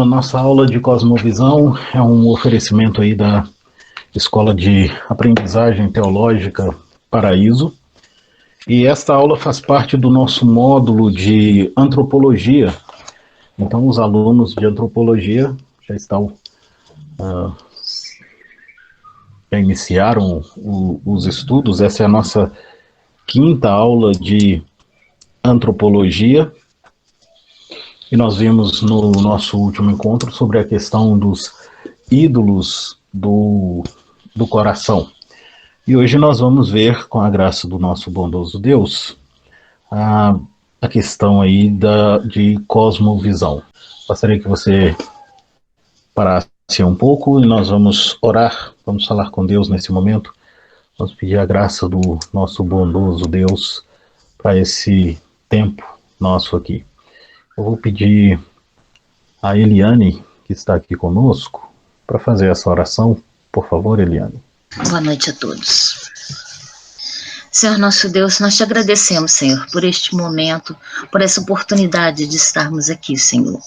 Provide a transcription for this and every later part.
nossa aula de Cosmovisão é um oferecimento aí da Escola de Aprendizagem Teológica Paraíso. E esta aula faz parte do nosso módulo de Antropologia. Então, os alunos de Antropologia já estão, já iniciaram os estudos. Essa é a nossa quinta aula de Antropologia. E nós vimos no nosso último encontro sobre a questão dos ídolos do coração. E hoje nós vamos ver, com a graça do nosso bondoso Deus, a questão aí de cosmovisão. Gostaria que você parasse um pouco e nós vamos orar, vamos falar com Deus nesse momento. Vamos pedir a graça do nosso bondoso Deus para esse tempo nosso aqui. Eu vou pedir a Eliane, que está aqui conosco, para fazer essa oração. Por favor, Eliane. Boa noite a todos. Senhor nosso Deus, nós te agradecemos, Senhor, por este momento, por essa oportunidade de estarmos aqui, Senhor.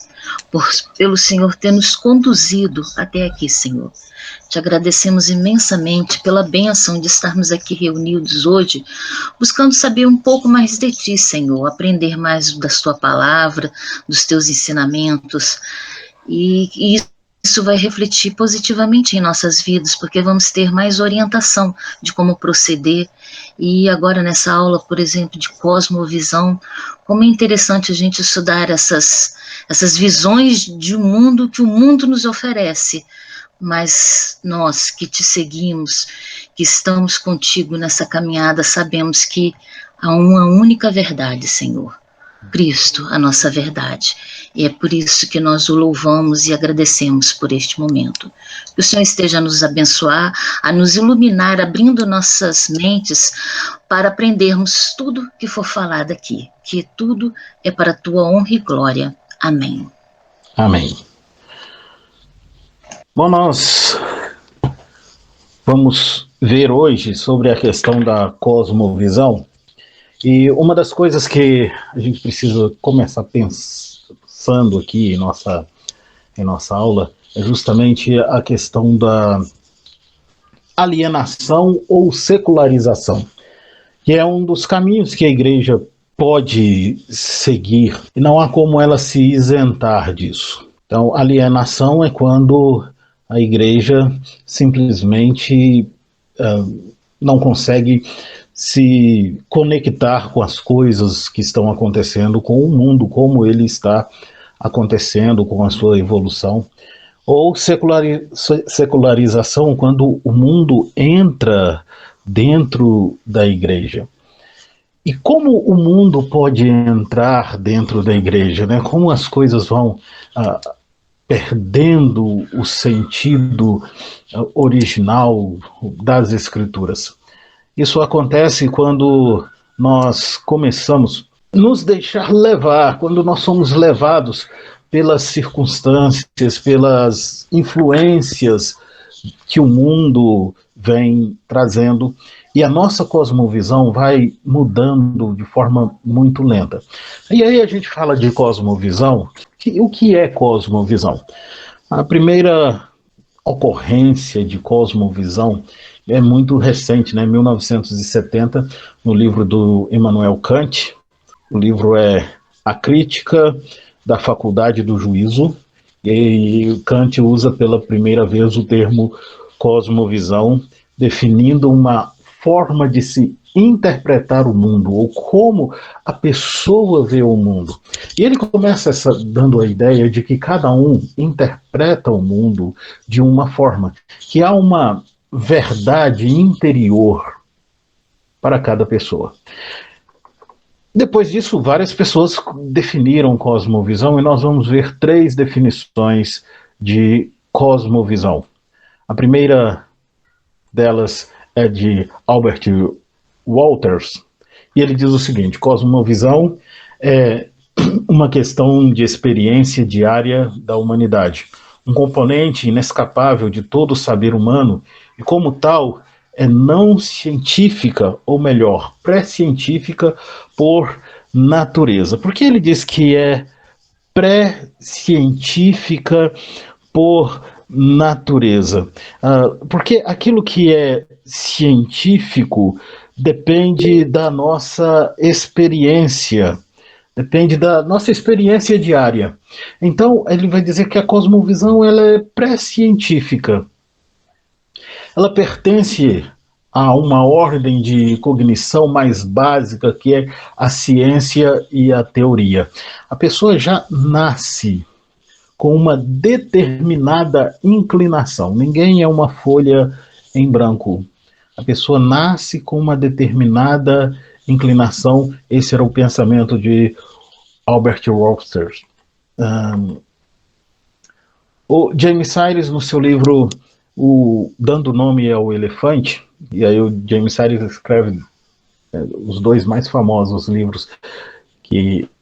Pelo Senhor ter nos conduzido até aqui, Senhor. Te agradecemos imensamente pela bênção de estarmos aqui reunidos hoje, buscando saber um pouco mais de Ti, Senhor, aprender mais da Tua palavra, dos Teus ensinamentos, e isso vai refletir positivamente em nossas vidas, porque vamos ter mais orientação de como proceder. E agora nessa aula, por exemplo, de cosmovisão, como é interessante a gente estudar essas visões de um mundo que o mundo nos oferece, mas nós que te seguimos, que estamos contigo nessa caminhada, sabemos que há uma única verdade, Senhor, Cristo, a nossa verdade. E é por isso que nós o louvamos e agradecemos por este momento. Que o Senhor esteja a nos abençoar, a nos iluminar, abrindo nossas mentes para aprendermos tudo que for falado aqui, que tudo é para a tua honra e glória. Amém. Amém. Bom, nós vamos ver hoje sobre a questão da cosmovisão. E uma das coisas que a gente precisa começar pensando aqui em nossa aula é justamente a questão da alienação ou secularização, que é um dos caminhos que a igreja pode seguir e não há como ela se isentar disso. Então, alienação é quando a igreja simplesmente não consegue se conectar com as coisas que estão acontecendo, com o mundo, como ele está acontecendo, com a sua evolução. Ou secularização, quando o mundo entra dentro da igreja. E como o mundo pode entrar dentro da igreja, né? Como as coisas vão perdendo o sentido original das Escrituras. Isso acontece quando nós começamos a nos deixar levar, quando nós somos levados pelas circunstâncias, pelas influências que o mundo vem trazendo, e a nossa cosmovisão vai mudando de forma muito lenta. E aí a gente fala de cosmovisão. O que é cosmovisão? A primeira ocorrência de cosmovisão é muito recente, né? 1970, no livro do Immanuel Kant. O livro é A Crítica da Faculdade do Juízo, e Kant usa pela primeira vez o termo cosmovisão, definindo uma forma de se interpretar o mundo, ou como a pessoa vê o mundo. E ele começa dando a ideia de que cada um interpreta o mundo de uma forma, que há uma verdade interior para cada pessoa. Depois disso, várias pessoas definiram cosmovisão, e nós vamos ver 3 definições de cosmovisão. A primeira delas é de Albert Wolters, e ele diz o seguinte: cosmovisão é uma questão de experiência diária da humanidade, um componente inescapável de todo o saber humano, e como tal é não científica, ou melhor, pré-científica por natureza. Por que ele diz que é pré-científica por natureza. Porque aquilo que é científico depende da nossa experiência, depende da nossa experiência diária. Então, ele vai dizer que a cosmovisão ela é pré-científica. Ela pertence a uma ordem de cognição mais básica, que é a ciência e a teoria. A pessoa já nasce com uma determinada inclinação. Ninguém é uma folha em branco. A pessoa nasce com uma determinada inclinação. Esse era o pensamento de Albert Wolster. O James Cyrus, no seu livro Dando Nome ao Elefante, e aí o James Cyrus escreve os dois mais famosos livros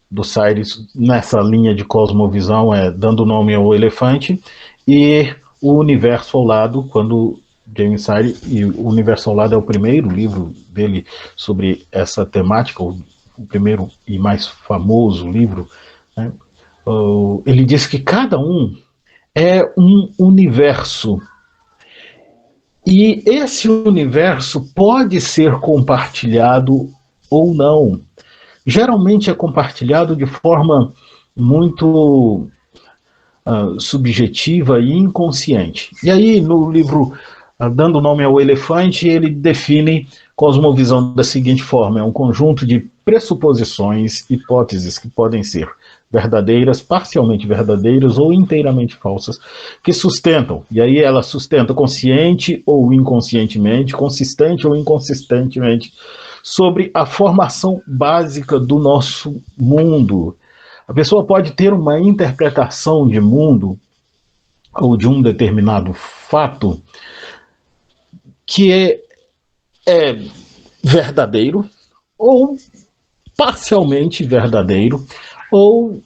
do Cyrus nessa linha de cosmovisão é Dando Nome ao Elefante e O Universo ao Lado, quando James Cyrus, e O Universo ao Lado é o primeiro livro dele sobre essa temática, o primeiro e mais famoso livro, né? Ele diz que cada um é um universo. E esse universo pode ser compartilhado ou não. Geralmente é compartilhado de forma muito subjetiva e inconsciente. E aí, no livro Dando Nome ao Elefante, ele define cosmovisão da seguinte forma: é um conjunto de pressuposições, hipóteses que podem ser verdadeiras, parcialmente verdadeiras ou inteiramente falsas, que sustentam, e aí ela sustenta consciente ou inconscientemente, consistente ou inconsistentemente, sobre a formação básica do nosso mundo. A pessoa pode ter uma interpretação de mundo ou de um determinado fato que é verdadeiro ou parcialmente verdadeiro ou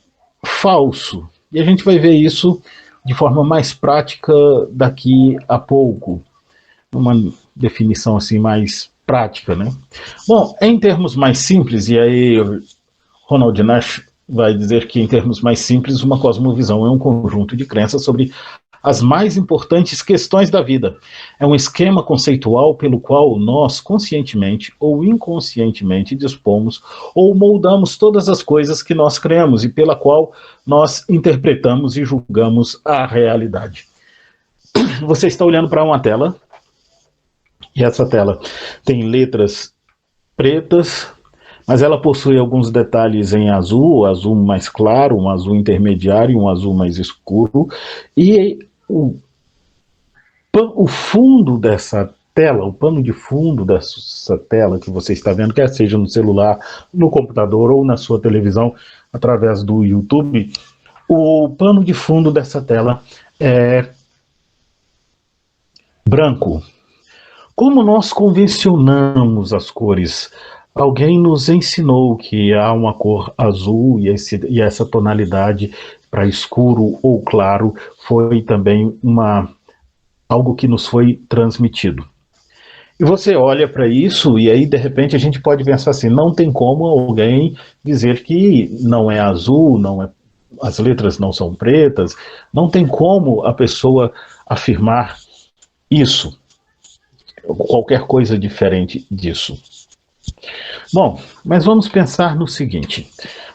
falso. E a gente vai ver isso de forma mais prática daqui a pouco. Uma definição assim mais prática, né? Bom, em termos mais simples, e aí Ronald Nash vai dizer que em termos mais simples, uma cosmovisão é um conjunto de crenças sobre as mais importantes questões da vida. É um esquema conceitual pelo qual nós, conscientemente ou inconscientemente, dispomos ou moldamos todas as coisas que nós cremos e pela qual nós interpretamos e julgamos a realidade. Você está olhando para uma tela, e essa tela tem letras pretas, mas ela possui alguns detalhes em azul, azul mais claro, um azul intermediário, um azul mais escuro, e o fundo dessa tela, o pano de fundo dessa tela que você está vendo, quer seja no celular, no computador ou na sua televisão, através do YouTube, o pano de fundo dessa tela é branco. Como nós convencionamos as cores? Alguém nos ensinou que há uma cor azul e essa tonalidade para escuro ou claro foi também algo que nos foi transmitido. E você olha para isso e aí de repente a gente pode pensar assim, não tem como alguém dizer que não é azul, as letras não são pretas, não tem como a pessoa afirmar isso, qualquer coisa diferente disso. Bom, mas vamos pensar no seguinte,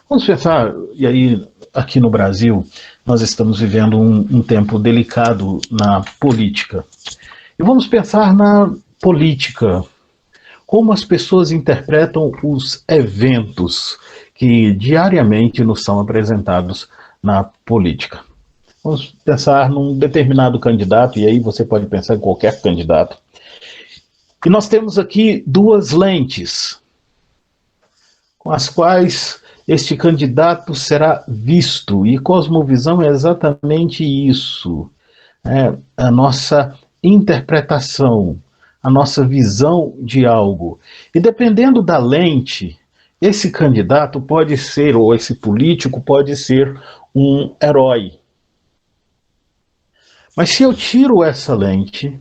vamos pensar, e aí aqui no Brasil nós estamos vivendo um tempo delicado na política, e vamos pensar na política, como as pessoas interpretam os eventos que diariamente nos são apresentados na política. Vamos pensar num determinado candidato, e aí você pode pensar em qualquer candidato. E nós temos aqui duas lentes, com as quais este candidato será visto, e cosmovisão é exatamente isso, a nossa interpretação, a nossa visão de algo. E dependendo da lente, esse candidato pode ser, ou esse político pode ser um herói. Mas se eu tiro essa lente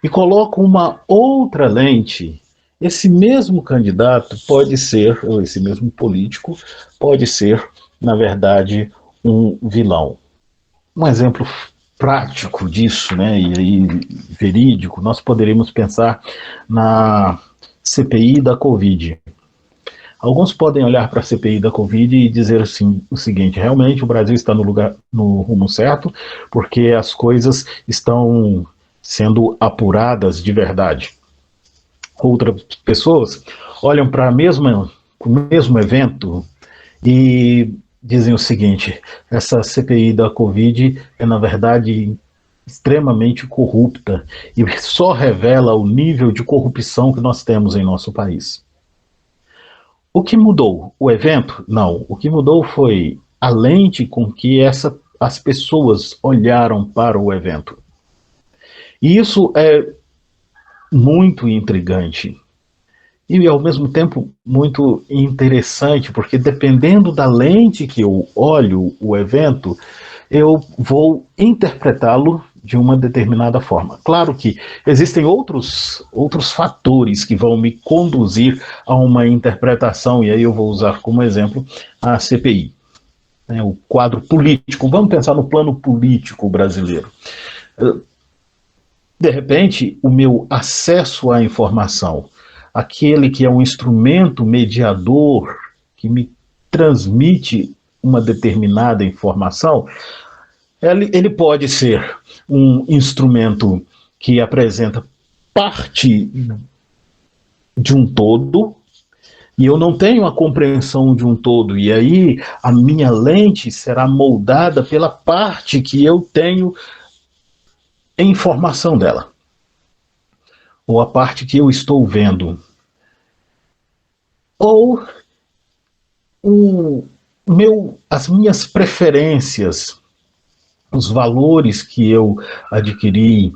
e coloco uma outra lente, esse mesmo candidato pode ser, ou esse mesmo político, pode ser na verdade, um vilão. Um exemplo prático disso, né, e aí verídico, nós poderíamos pensar na CPI da Covid. Alguns podem olhar para a CPI da Covid e dizer assim, o seguinte: realmente o Brasil está no rumo certo, porque as coisas estão sendo apuradas de verdade. Outras pessoas olham para o mesmo evento e dizem o seguinte: essa CPI da Covid é, na verdade, extremamente corrupta e só revela o nível de corrupção que nós temos em nosso país. O que mudou? O evento? Não. O que mudou foi a lente com que as pessoas olharam para o evento. E isso é muito intrigante. E, ao mesmo tempo, muito interessante, porque dependendo da lente que eu olho o evento, eu vou interpretá-lo de uma determinada forma. Claro que existem outros fatores que vão me conduzir a uma interpretação, e aí eu vou usar como exemplo a CPI, né, o quadro político. Vamos pensar no plano político brasileiro. De repente, o meu acesso à informação, aquele que é um instrumento mediador que me transmite uma determinada informação, ele pode ser um instrumento que apresenta parte de um todo, e eu não tenho a compreensão de um todo, e aí a minha lente será moldada pela parte que eu tenho em informação dela, ou a parte que eu estou vendo. Ou as minhas preferências, os valores que eu adquiri,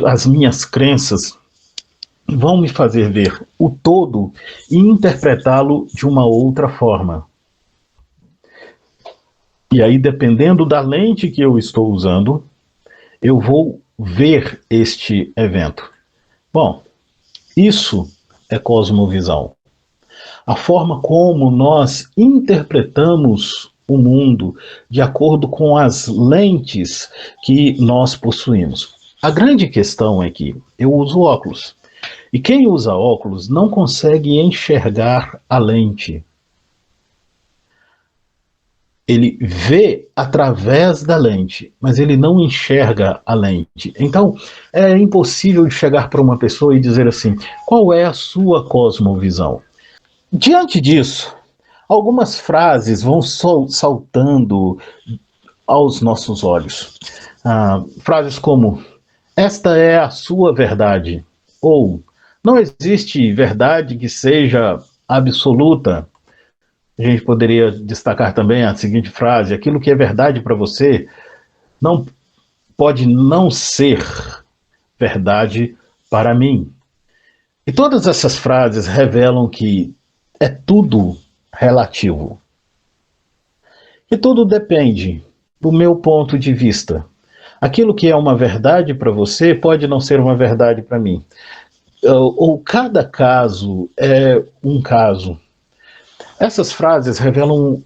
as minhas crenças, vão me fazer ver o todo e interpretá-lo de uma outra forma. E aí, dependendo da lente que eu estou usando, eu vou ver este evento. Bom, isso é cosmovisão. A forma como nós interpretamos o mundo de acordo com as lentes que nós possuímos. A grande questão é que eu uso óculos. E quem usa óculos não consegue enxergar a lente. Ele vê através da lente, mas ele não enxerga a lente. Então, é impossível chegar para uma pessoa e dizer assim: qual é a sua cosmovisão? Diante disso, algumas frases vão saltando aos nossos olhos. Frases como: esta é a sua verdade, ou não existe verdade que seja absoluta. A gente poderia destacar também a seguinte frase: aquilo que é verdade para você não pode não ser verdade para mim. E todas essas frases revelam que é tudo relativo. E tudo depende do meu ponto de vista. Aquilo que é uma verdade para você pode não ser uma verdade para mim. Ou cada caso é um caso. Essas frases revelam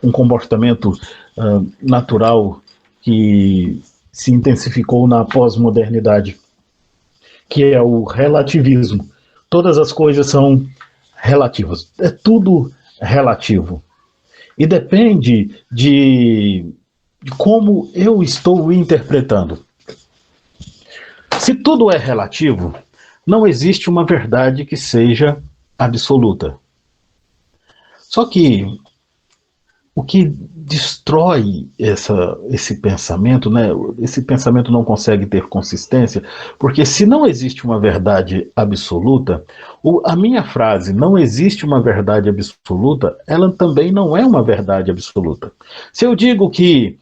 um comportamento natural que se intensificou na pós-modernidade, que é o relativismo. Todas as coisas são relativas. É tudo relativo. E depende de como eu estou interpretando. Se tudo é relativo, não existe uma verdade que seja absoluta. Só que o que destrói esse pensamento, né? Esse pensamento não consegue ter consistência, porque se não existe uma verdade absoluta, a minha frase, não existe uma verdade absoluta, ela também não é uma verdade absoluta. Se eu digo que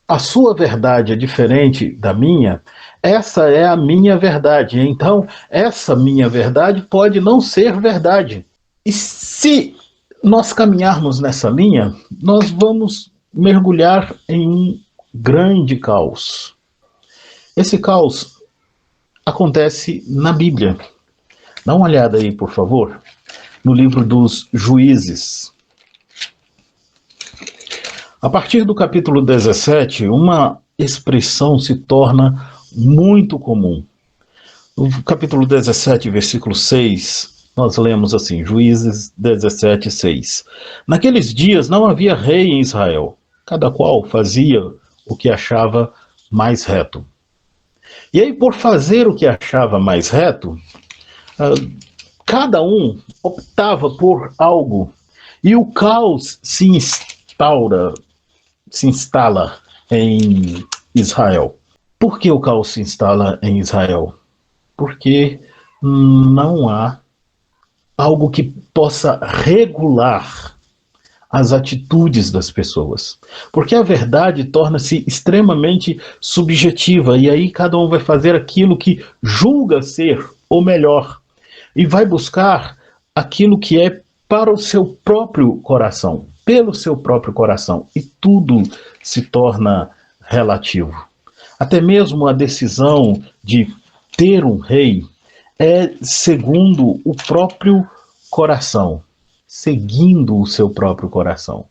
a sua verdade é diferente da minha, essa é a minha verdade. Então, essa minha verdade pode não ser verdade. E se nós caminharmos nessa linha, nós vamos mergulhar em um grande caos. Esse caos acontece na Bíblia. Dá uma olhada aí, por favor, no livro dos Juízes. A partir do capítulo 17, uma expressão se torna muito comum. No capítulo 17, versículo 6, nós lemos assim, Juízes 17, 6. Naqueles dias não havia rei em Israel, cada qual fazia o que achava mais reto. E aí, por fazer o que achava mais reto, cada um optava por algo, e o caos se instala em Israel. Por que o caos se instala em Israel? Porque não há algo que possa regular as atitudes das pessoas. Porque a verdade torna-se extremamente subjetiva, e aí cada um vai fazer aquilo que julga ser o melhor, e vai buscar aquilo que é para o seu próprio coração, pelo seu próprio coração, e tudo se torna relativo. Até mesmo a decisão de ter um rei é segundo o próprio coração, seguindo o seu próprio coração.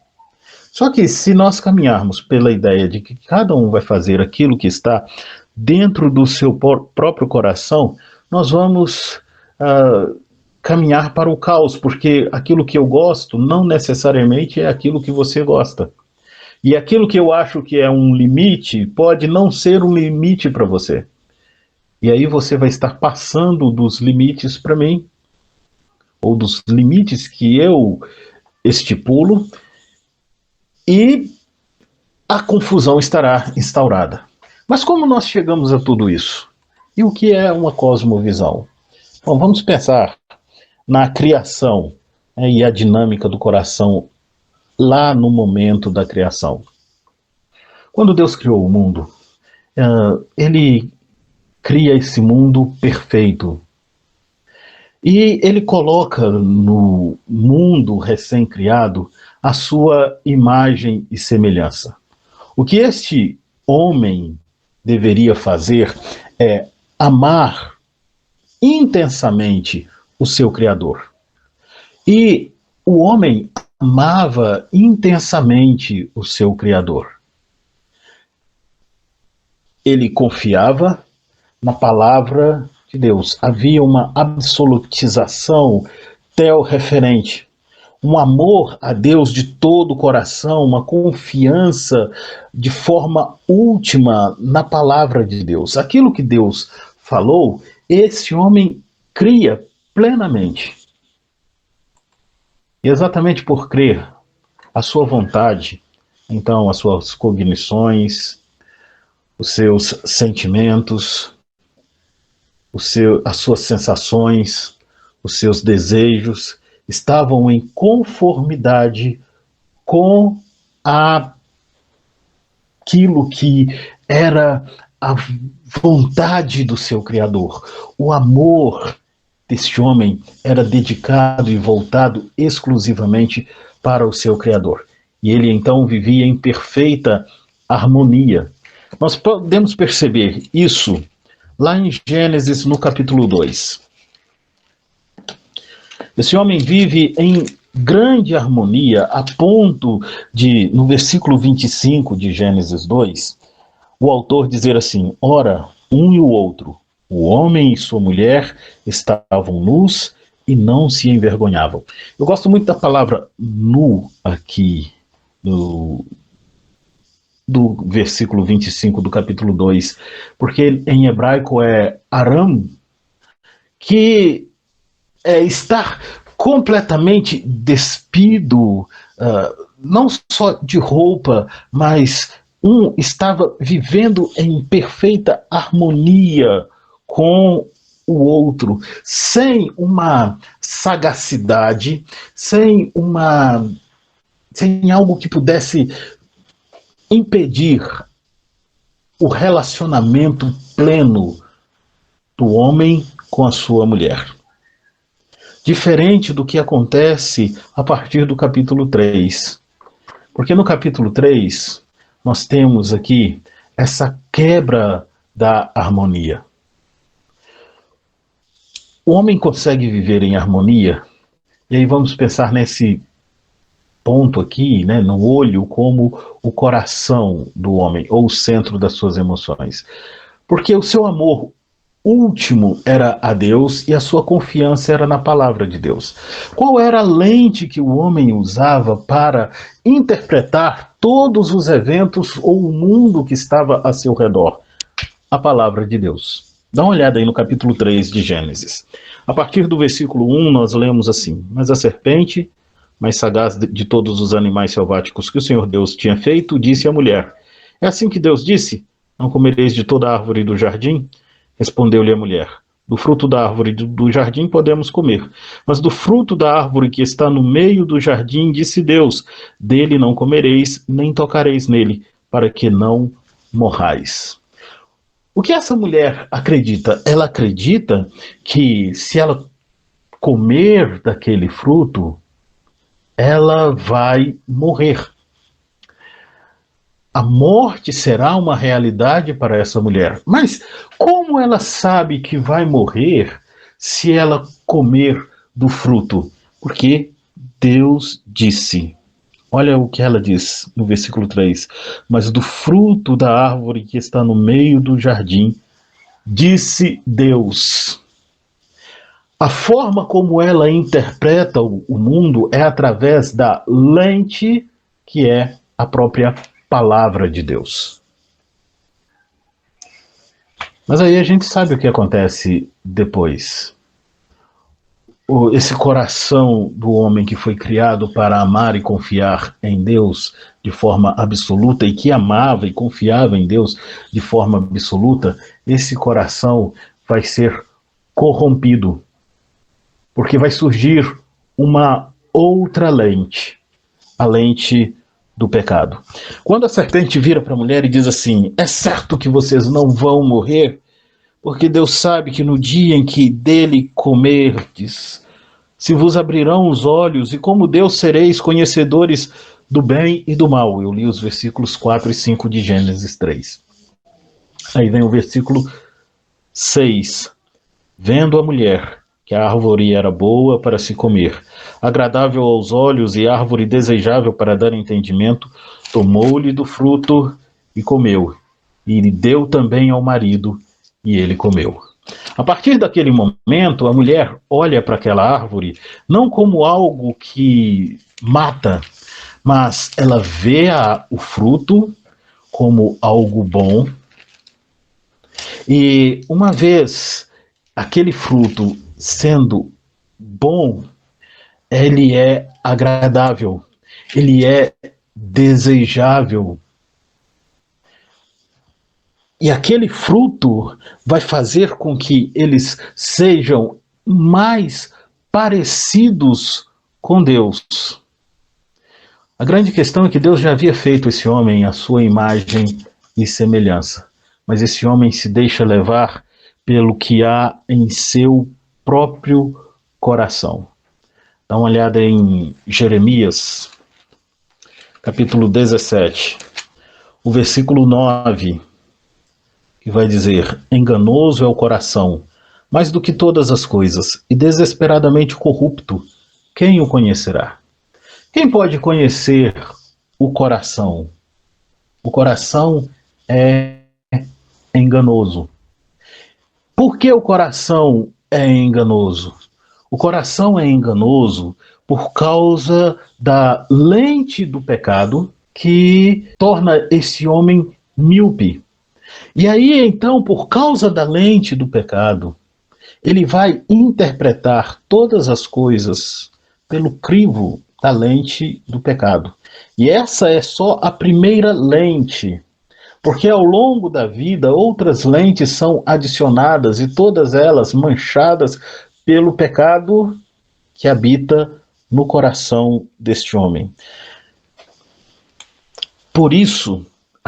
Só que se nós caminharmos pela ideia de que cada um vai fazer aquilo que está dentro do seu próprio coração, nós vamos caminhar para o caos, porque aquilo que eu gosto não necessariamente é aquilo que você gosta. E aquilo que eu acho que é um limite pode não ser um limite para você. E aí você vai estar passando dos limites para mim, ou dos limites que eu estipulo, e a confusão estará instaurada. Mas como nós chegamos a tudo isso? E o que é uma cosmovisão? Bom, vamos pensar na criação, e a dinâmica do coração lá no momento da criação. Quando Deus criou o mundo, ele cria esse mundo perfeito. E ele coloca no mundo recém-criado a sua imagem e semelhança. O que este homem deveria fazer é amar intensamente o seu Criador. E o homem amava intensamente o seu Criador. Ele confiava na palavra de Deus. Havia uma absolutização teorreferente, um amor a Deus de todo o coração, uma confiança de forma última na palavra de Deus. Aquilo que Deus falou, esse homem cria plenamente. E exatamente por crer, a sua vontade, então as suas cognições, os seus sentimentos, as suas sensações, os seus desejos estavam em conformidade com aquilo que era a vontade do seu Criador. O amor deste homem era dedicado e voltado exclusivamente para o seu Criador. E ele então vivia em perfeita harmonia. Nós podemos perceber isso lá em Gênesis, no capítulo 2. Esse homem vive em grande harmonia, a ponto de, no versículo 25 de Gênesis 2, o autor dizer assim: ora, um e o outro, o homem e sua mulher, estavam nus e não se envergonhavam. Eu gosto muito da palavra nu aqui, do versículo 25 do capítulo 2, porque em hebraico é aram, que é estar completamente despido, não só de roupa, mas um estava vivendo em perfeita harmonia com o outro, sem uma sagacidade, sem algo que pudesse impedir o relacionamento pleno do homem com a sua mulher. Diferente do que acontece a partir do capítulo 3. Porque no capítulo 3, nós temos aqui essa quebra da harmonia. O homem consegue viver em harmonia, e aí vamos pensar nesse ponto aqui, né, no olho, como o coração do homem, ou o centro das suas emoções. Porque o seu amor último era a Deus e a sua confiança era na palavra de Deus. Qual era a lente que o homem usava para interpretar todos os eventos ou o mundo que estava a seu redor? A palavra de Deus. Dá uma olhada aí no capítulo 3 de Gênesis. A partir do versículo 1 nós lemos assim: Mas a serpente, mais sagaz de todos os animais selváticos que o Senhor Deus tinha feito, disse à mulher: É assim que Deus disse: Não comereis de toda a árvore do jardim? Respondeu-lhe a mulher: Do fruto da árvore do jardim podemos comer, mas do fruto da árvore que está no meio do jardim, disse Deus: Dele não comereis, nem tocareis nele, para que não morrais. O que essa mulher acredita? Ela acredita que se ela comer daquele fruto, ela vai morrer. A morte será uma realidade para essa mulher. Mas como ela sabe que vai morrer se ela comer do fruto? Porque Deus disse. Olha o que ela diz no versículo 3. Mas do fruto da árvore que está no meio do jardim, disse Deus. A forma como ela interpreta o mundo é através da lente que é a própria palavra de Deus. Mas aí a gente sabe o que acontece depois. Esse coração do homem que foi criado para amar e confiar em Deus de forma absoluta e que amava e confiava em Deus de forma absoluta, esse coração vai ser corrompido, porque vai surgir uma outra lente, a lente do pecado. Quando a serpente vira para a mulher e diz assim: é certo que vocês não vão morrer, porque Deus sabe que no dia em que dele comerdes, se vos abrirão os olhos, e como Deus sereis conhecedores do bem e do mal. Eu li os versículos 4 e 5 de Gênesis 3. Aí vem o versículo 6. Vendo a mulher que a árvore era boa para se comer, agradável aos olhos e árvore desejável para dar entendimento, tomou-lhe do fruto e comeu, e lhe deu também ao marido, e ele comeu. A partir daquele momento, a mulher olha para aquela árvore não como algo que mata, mas ela vê o fruto como algo bom. E uma vez aquele fruto sendo bom, ele é agradável, ele é desejável. E aquele fruto vai fazer com que eles sejam mais parecidos com Deus. A grande questão é que Deus já havia feito esse homem à sua imagem e semelhança, mas esse homem se deixa levar pelo que há em seu próprio coração. Dá uma olhada em Jeremias, capítulo 17, o versículo 9, que vai dizer: enganoso é o coração, mais do que todas as coisas, e desesperadamente corrupto, quem o conhecerá? Quem pode conhecer o coração? O coração é enganoso. Por que o coração é enganoso? O coração é enganoso por causa da lente do pecado que torna esse homem míope. E aí, então, por causa da lente do pecado, ele vai interpretar todas as coisas pelo crivo da lente do pecado. E essa é só a primeira lente, porque ao longo da vida outras lentes são adicionadas e todas elas manchadas pelo pecado que habita no coração deste homem. Por isso,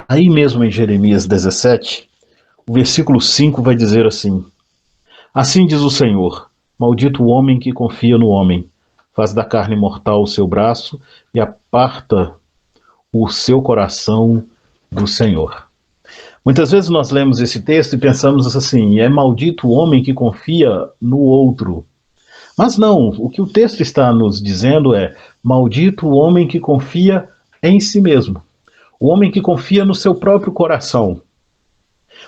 aí mesmo em Jeremias 17, o versículo 5 vai dizer assim: assim diz o Senhor, maldito o homem que confia no homem, faz da carne mortal o seu braço e aparta o seu coração do Senhor. Muitas vezes nós lemos esse texto e pensamos assim: é maldito o homem que confia no outro. Mas não, o que o texto está nos dizendo é: maldito o homem que confia em si mesmo, o homem que confia no seu próprio coração,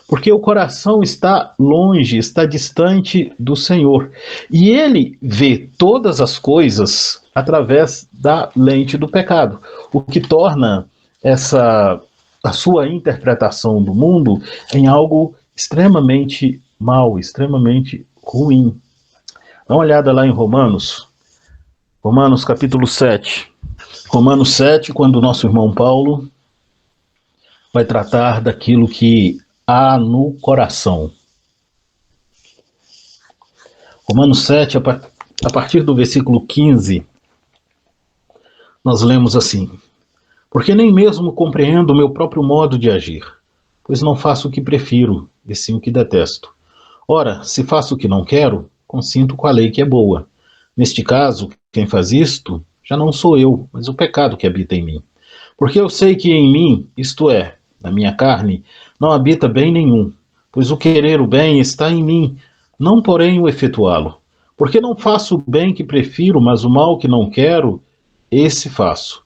porque o coração está longe, está distante do Senhor, e ele vê todas as coisas através da lente do pecado, o que torna a sua interpretação do mundo em algo extremamente mal, extremamente ruim. Dá uma olhada lá em Romanos capítulo 7. Romanos 7, quando o nosso irmão Paulo vai tratar daquilo que há no coração. Romanos 7, a partir do versículo 15, nós lemos assim: porque nem mesmo compreendo o meu próprio modo de agir, pois não faço o que prefiro, e sim o que detesto. Ora, se faço o que não quero, consinto com a lei que é boa. Neste caso, quem faz isto já não sou eu, mas o pecado que habita em mim. Porque eu sei que em mim, isto é, na minha carne, não habita bem nenhum, pois o querer o bem está em mim, não porém o efetuá-lo. Porque não faço o bem que prefiro, mas o mal que não quero, esse faço.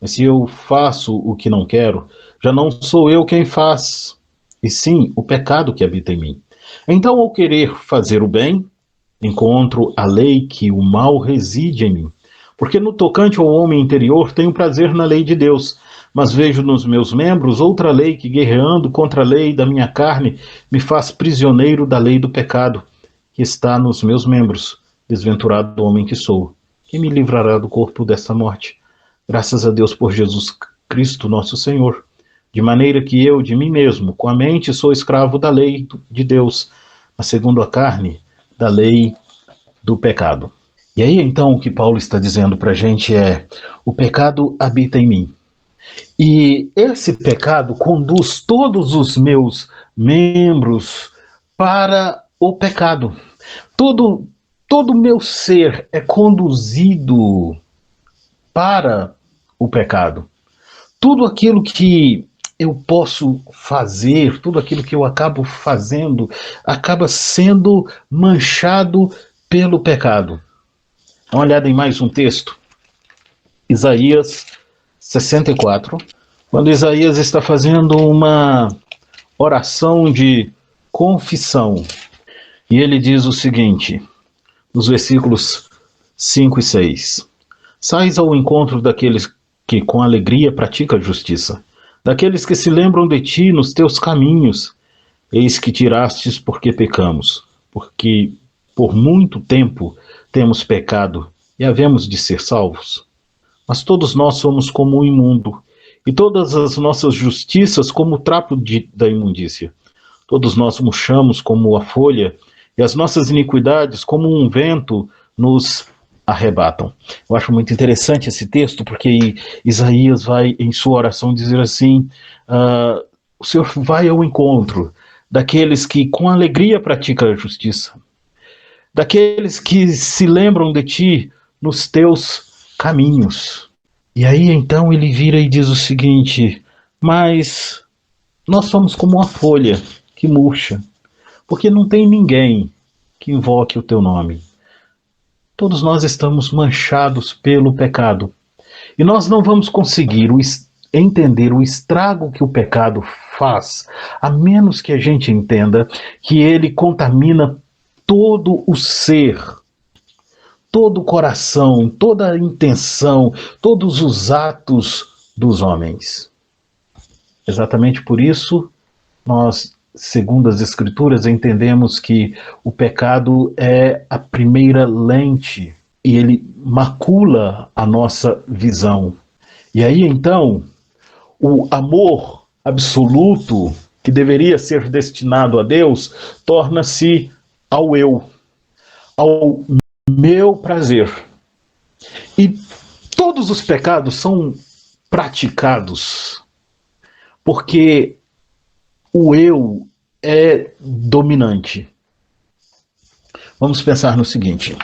Mas se eu faço o que não quero, já não sou eu quem faz, e sim o pecado que habita em mim. Então, ao querer fazer o bem, encontro a lei que o mal reside em mim. Porque no tocante ao homem interior tenho prazer na lei de Deus, mas vejo nos meus membros outra lei que, guerreando contra a lei da minha carne, me faz prisioneiro da lei do pecado, que está nos meus membros. Desventurado homem que sou, quem me livrará do corpo dessa morte? Graças a Deus por Jesus Cristo nosso Senhor. De maneira que eu, de mim mesmo, com a mente sou escravo da lei de Deus, mas segundo a carne, da lei do pecado. E aí então o que Paulo está dizendo para a gente é: o pecado habita em mim. E esse pecado conduz todos os meus membros para o pecado. Todo o meu ser é conduzido para o pecado. Tudo aquilo que eu posso fazer, tudo aquilo que eu acabo fazendo, acaba sendo manchado pelo pecado. Dá uma olhada em mais um texto. Isaías 64. Quando Isaías está fazendo uma oração de confissão. E ele diz o seguinte, nos versículos 5 e 6. Sais ao encontro daqueles que com alegria praticam a justiça, daqueles que se lembram de ti nos teus caminhos. Eis que tirastes porque pecamos, porque por muito tempo temos pecado e havemos de ser salvos. Mas todos nós somos como o imundo, e todas as nossas justiças como o trapo da imundícia. Todos nós murchamos como a folha, e as nossas iniquidades como um vento nos arrebatam. Eu acho muito interessante esse texto, porque Isaías vai, em sua oração, dizer assim, o Senhor vai ao encontro daqueles que com alegria praticam a justiça, daqueles que se lembram de ti nos teus caminhos. E aí então ele vira e diz o seguinte: mas nós somos como uma folha que murcha, porque não tem ninguém que invoque o teu nome. Todos nós estamos manchados pelo pecado. E nós não vamos conseguir entender o estrago que o pecado faz, a menos que a gente entenda que ele contamina todo o ser, todo o coração, toda a intenção, todos os atos dos homens. Exatamente por isso, nós, segundo as Escrituras, entendemos que o pecado é a primeira lente e ele macula a nossa visão. E aí, então, o amor absoluto que deveria ser destinado a Deus torna-se ao eu, ao meu prazer. E todos os pecados são praticados porque o eu é dominante. Vamos pensar no seguinte: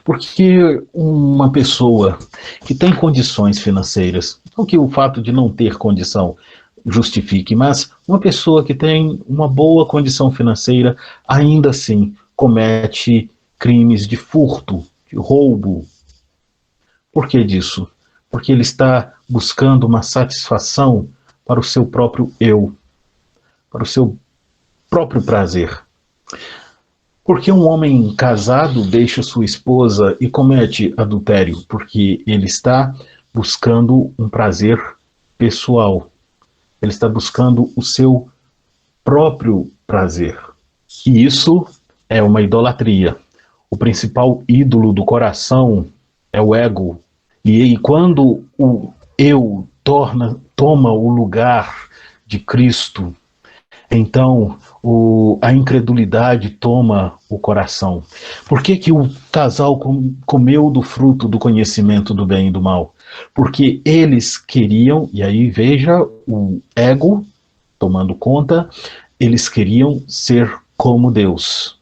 porque uma pessoa que tem condições financeiras, não que o fato de não ter condição justifique, mas uma pessoa que tem uma boa condição financeira, ainda assim comete crimes de furto, de roubo. Por que disso? Porque ele está buscando uma satisfação para o seu próprio eu, para o seu próprio prazer. Porque um homem casado deixa sua esposa e comete adultério? Porque ele está buscando um prazer pessoal. Ele está buscando o seu próprio prazer. E isso é uma idolatria. O principal ídolo do coração é o ego. E quando o eu toma o lugar de Cristo, então a incredulidade toma o coração. Por que o casal comeu do fruto do conhecimento do bem e do mal? Porque eles queriam, e aí veja o ego tomando conta, eles queriam ser como Deus.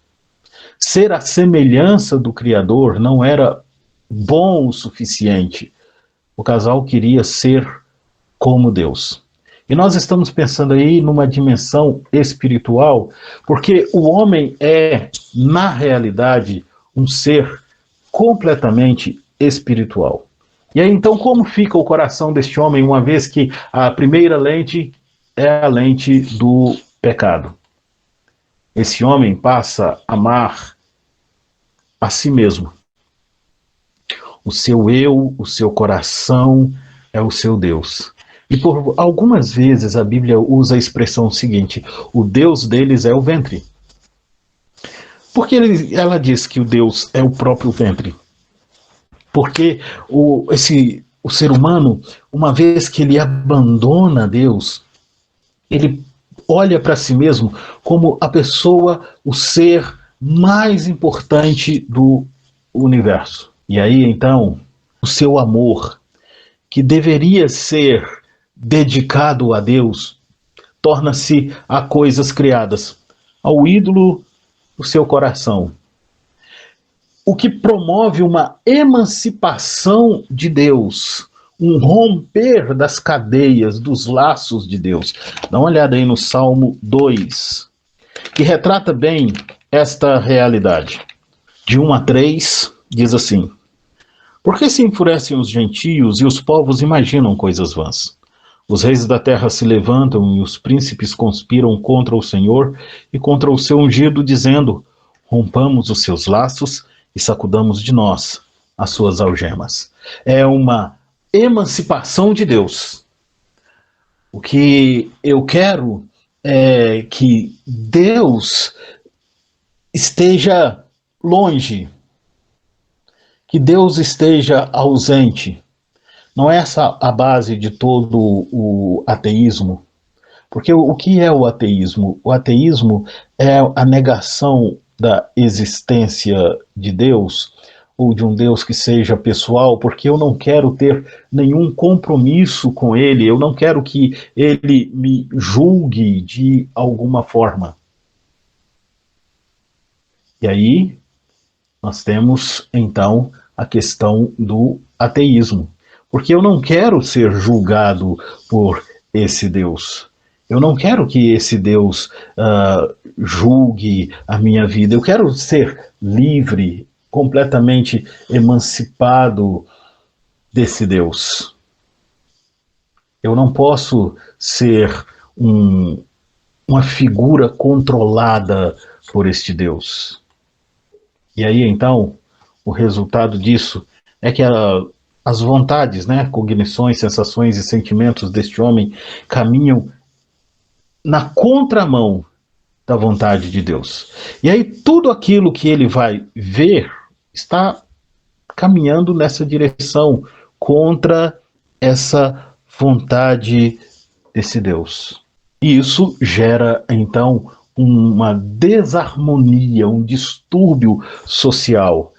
Ser a semelhança do Criador não era bom o suficiente. O casal queria ser como Deus. E nós estamos pensando aí numa dimensão espiritual, porque o homem é, na realidade, um ser completamente espiritual. E aí, então, como fica o coração deste homem, uma vez que a primeira lente é a lente do pecado? Esse homem passa a amar a si mesmo. O seu eu, o seu coração é o seu Deus. E por algumas vezes a Bíblia usa a expressão seguinte: o Deus deles é o ventre. Porque ela diz que o Deus é o próprio ventre? Porque o ser humano, uma vez que ele abandona Deus, ele olha para si mesmo como a pessoa, o ser mais importante do universo. E aí, então, o seu amor, que deveria ser dedicado a Deus, torna-se a coisas criadas, ao ídolo do seu coração. O que promove uma emancipação de Deus, um romper das cadeias, dos laços de Deus. Dá uma olhada aí no Salmo 2, que retrata bem esta realidade. De 1 a 3, diz assim: por que se enfurecem os gentios e os povos imaginam coisas vãs? Os reis da terra se levantam e os príncipes conspiram contra o Senhor e contra o seu ungido, dizendo: rompamos os seus laços e sacudamos de nós as suas algemas. É uma emancipação de Deus. O que eu quero é que Deus esteja longe, que Deus esteja ausente. Não é essa a base de todo o ateísmo. Porque o que é o ateísmo? O ateísmo é a negação da existência de Deus, ou de um Deus que seja pessoal, porque eu não quero ter nenhum compromisso com Ele, eu não quero que Ele me julgue de alguma forma. E aí, nós temos, então, a questão do ateísmo. Porque eu não quero ser julgado por esse Deus. Eu não quero que esse Deus julgue a minha vida. Eu quero ser livre, completamente emancipado desse Deus. Eu não posso ser uma figura controlada por este Deus. E aí, então, o resultado disso é que as vontades, né, cognições, sensações e sentimentos deste homem caminham na contramão da vontade de Deus. E aí tudo aquilo que ele vai ver está caminhando nessa direção, contra essa vontade desse Deus. E isso gera, então, uma desarmonia, um distúrbio social.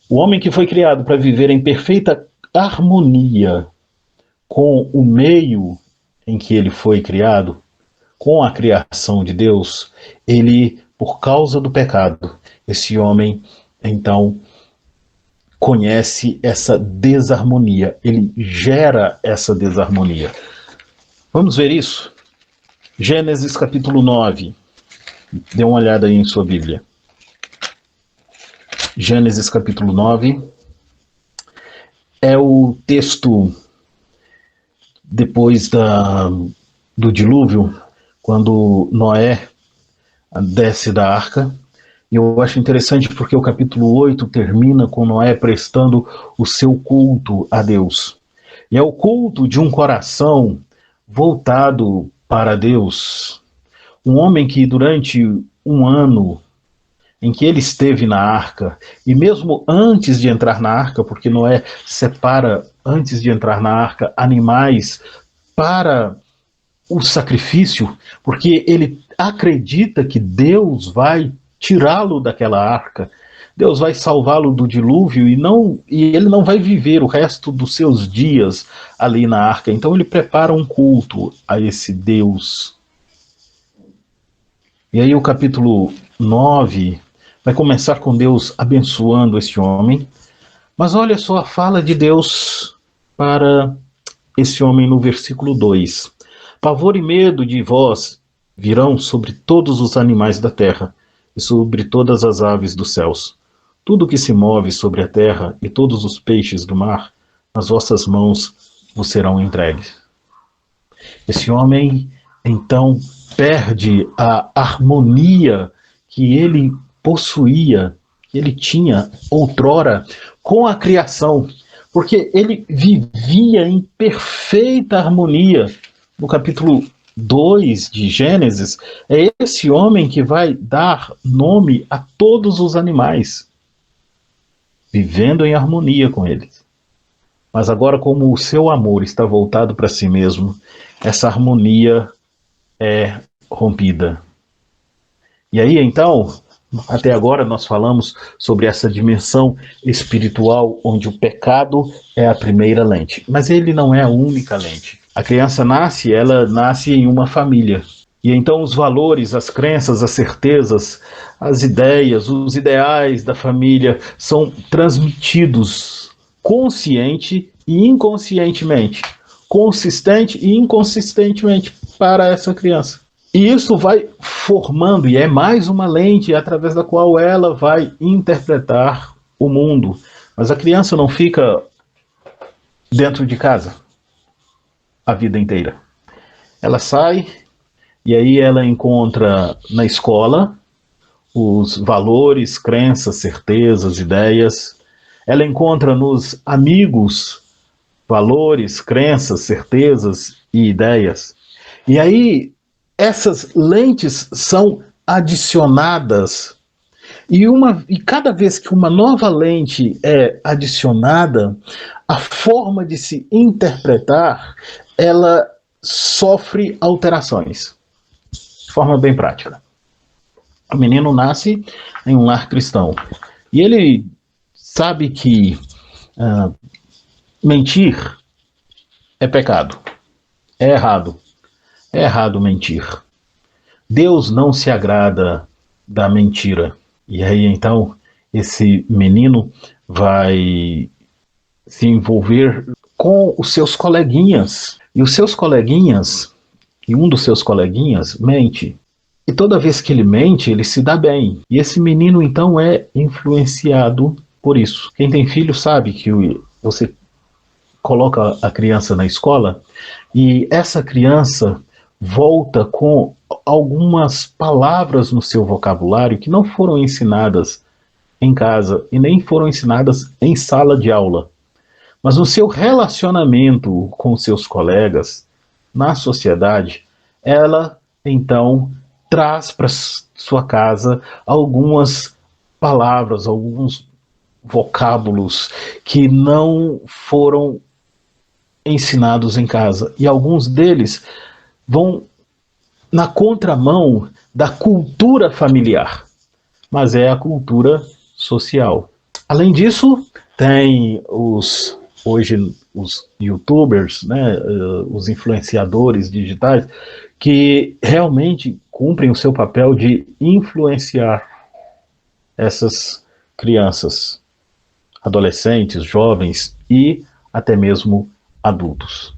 O homem que foi criado para viver em perfeita harmonia com o meio em que ele foi criado, com a criação de Deus, ele, por causa do pecado, esse homem, então, conhece essa desarmonia, ele gera essa desarmonia. Vamos ver isso? Gênesis capítulo 9. Dê uma olhada aí em sua Bíblia. Gênesis capítulo 9. É o texto depois do dilúvio, quando Noé desce da arca. E eu acho interessante porque o capítulo 8 termina com Noé prestando o seu culto a Deus. E é o culto de um coração voltado para Deus. Um homem que durante um ano em que ele esteve na arca, e mesmo antes de entrar na arca, porque Noé separa, antes de entrar na arca, animais para o sacrifício, porque ele acredita que Deus vai tirá-lo daquela arca, Deus vai salvá-lo do dilúvio e ele não vai viver o resto dos seus dias ali na arca. Então ele prepara um culto a esse Deus. E aí o capítulo 9 vai começar com Deus abençoando este homem, mas olha só a fala de Deus para esse homem no versículo 2. Pavor e medo de vós virão sobre todos os animais da terra e sobre todas as aves dos céus. Tudo que se move sobre a terra e todos os peixes do mar, nas vossas mãos vos serão entregues. Esse homem, então, perde a harmonia que ele possuía, que ele tinha outrora com a criação, porque ele vivia em perfeita harmonia. No capítulo 2 de Gênesis, é esse homem que vai dar nome a todos os animais, vivendo em harmonia com eles. Mas agora, como o seu amor está voltado para si mesmo, essa harmonia é rompida. E aí, então, até agora nós falamos sobre essa dimensão espiritual onde o pecado é a primeira lente. Mas ele não é a única lente. A criança ela nasce em uma família. E então os valores, as crenças, as certezas, as ideias, os ideais da família são transmitidos consciente e inconscientemente, consistente e inconsistentemente para essa criança. E isso vai formando, e é mais uma lente através da qual ela vai interpretar o mundo. Mas a criança não fica dentro de casa a vida inteira. Ela sai e aí ela encontra na escola os valores, crenças, certezas, ideias. Ela encontra nos amigos valores, crenças, certezas e ideias. E aí essas lentes são adicionadas e cada vez que uma nova lente é adicionada, a forma de se interpretar, ela sofre alterações, de forma bem prática. O menino nasce em um lar cristão e ele sabe que mentir é pecado, é errado. É errado mentir. Deus não se agrada da mentira. E aí, então, esse menino vai se envolver com os seus coleguinhas. E os seus coleguinhas, e um dos seus coleguinhas, mente. E toda vez que ele mente, ele se dá bem. E esse menino, então, é influenciado por isso. Quem tem filho sabe que você coloca a criança na escola e essa criança volta com algumas palavras no seu vocabulário que não foram ensinadas em casa e nem foram ensinadas em sala de aula. Mas no seu relacionamento com seus colegas, na sociedade, ela, então, traz para sua casa algumas palavras, alguns vocábulos que não foram ensinados em casa. E alguns deles vão na contramão da cultura familiar, mas é a cultura social. Além disso, tem hoje os youtubers, né, os influenciadores digitais, que realmente cumprem o seu papel de influenciar essas crianças, adolescentes, jovens e até mesmo adultos.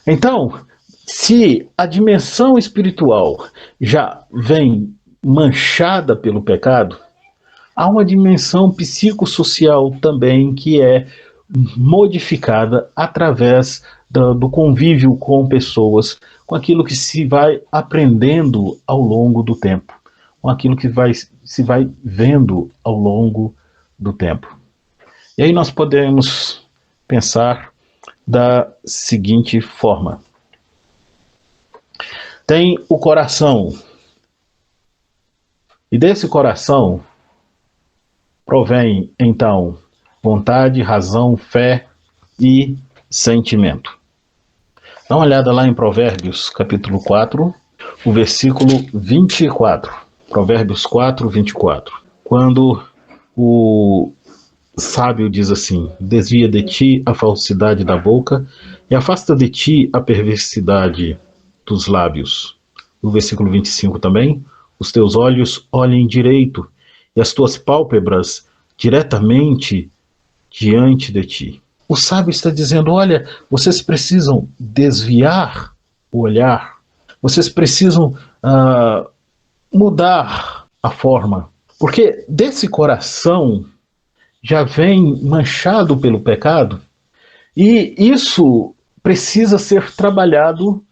Então, se a dimensão espiritual já vem manchada pelo pecado, há uma dimensão psicossocial também que é modificada através do convívio com pessoas, com aquilo que se vai aprendendo ao longo do tempo, com aquilo que se vai vendo ao longo do tempo. E aí nós podemos pensar da seguinte forma: tem o coração, e desse coração provém, então, vontade, razão, fé e sentimento. Dá uma olhada lá em Provérbios, capítulo 4, o versículo 24. Provérbios 4, 24. Quando o sábio diz assim: desvia de ti a falsidade da boca e afasta de ti a perversidade dos lábios. No versículo 25 também: os teus olhos olhem direito e as tuas pálpebras diretamente diante de ti. O sábio está dizendo: olha, vocês precisam desviar o olhar, vocês precisam mudar a forma, porque desse coração já vem manchado pelo pecado, e isso precisa ser trabalhado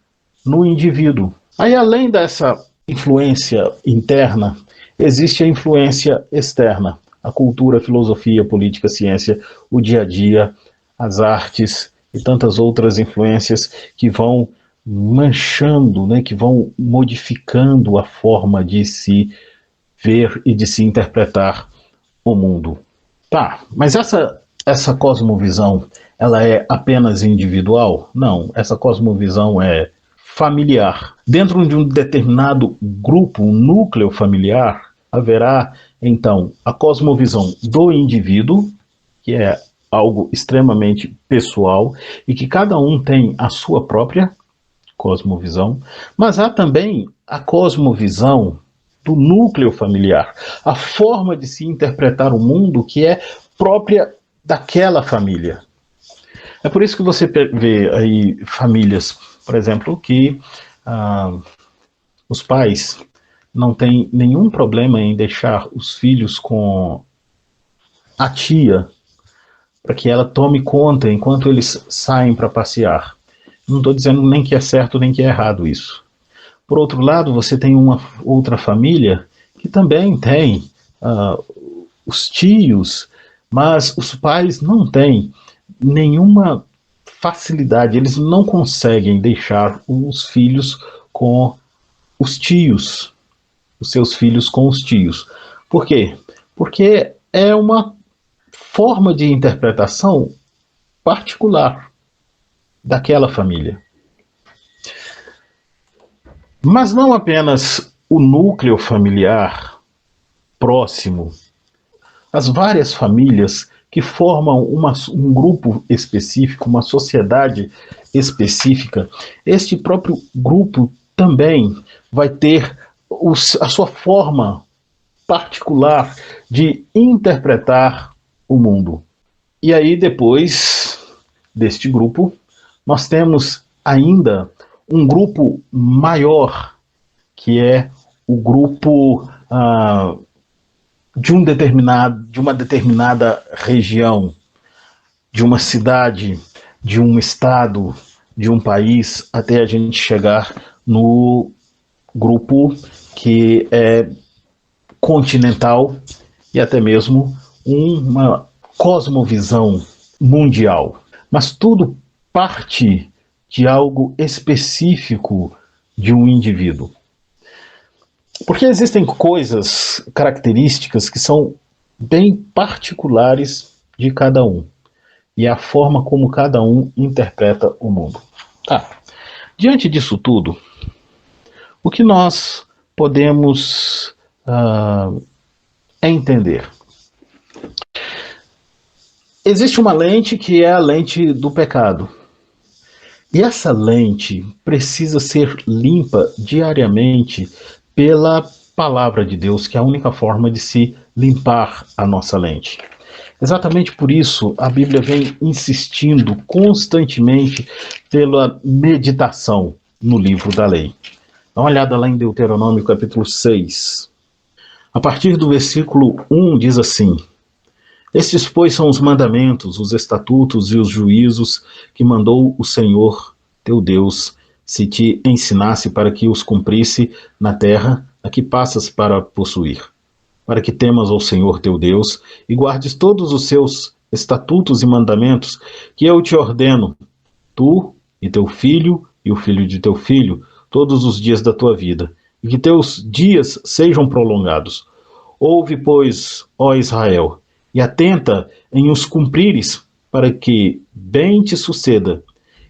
no indivíduo. Aí, além dessa influência interna, existe a influência externa: a cultura, a filosofia, a política, a ciência, o dia a dia, as artes e tantas outras influências que vão manchando, né, que vão modificando a forma de se ver e de se interpretar o mundo. Tá, mas essa cosmovisão, ela é apenas individual? Não, essa cosmovisão é familiar. Dentro de um determinado grupo, um núcleo familiar, haverá, então, a cosmovisão do indivíduo, que é algo extremamente pessoal e que cada um tem a sua própria cosmovisão, mas há também a cosmovisão do núcleo familiar, a forma de se interpretar o mundo que é própria daquela família. É por isso que você vê aí famílias, por exemplo, que os pais não têm nenhum problema em deixar os filhos com a tia para que ela tome conta enquanto eles saem para passear. Não estou dizendo nem que é certo nem que é errado isso. Por outro lado, você tem uma outra família que também tem os tios, mas os pais não têm nenhuma facilidade, eles não conseguem deixar os filhos com os tios, os seus filhos com os tios. Por quê? Porque é uma forma de interpretação particular daquela família. Mas não apenas o núcleo familiar próximo, as várias famílias que formam um grupo específico, uma sociedade específica, este próprio grupo também vai ter a sua forma particular de interpretar o mundo. E aí, depois deste grupo, nós temos ainda um grupo maior, que é o grupo de uma determinada região, de uma cidade, de um estado, de um país, até a gente chegar no grupo que é continental e até mesmo uma cosmovisão mundial. Mas tudo parte de algo específico de um indivíduo. Porque existem coisas, características que são bem particulares de cada um. E a forma como cada um interpreta o mundo. Tá. Diante disso tudo, o que nós podemos entender? Existe uma lente que é a lente do pecado. E essa lente precisa ser limpa diariamente pela palavra de Deus, que é a única forma de se limpar a nossa lente. Exatamente por isso, a Bíblia vem insistindo constantemente pela meditação no livro da lei. Dá uma olhada lá em Deuteronômio capítulo 6. A partir do versículo 1 diz assim: Estes, pois, são os mandamentos, os estatutos e os juízos que mandou o Senhor teu Deus, se te ensinasse para que os cumprisse na terra a que passas para possuir, para que temas ao Senhor teu Deus e guardes todos os seus estatutos e mandamentos que eu te ordeno, tu e teu filho e o filho de teu filho, todos os dias da tua vida, e que teus dias sejam prolongados. Ouve, pois, ó Israel, e atenta em os cumprires, para que bem te suceda,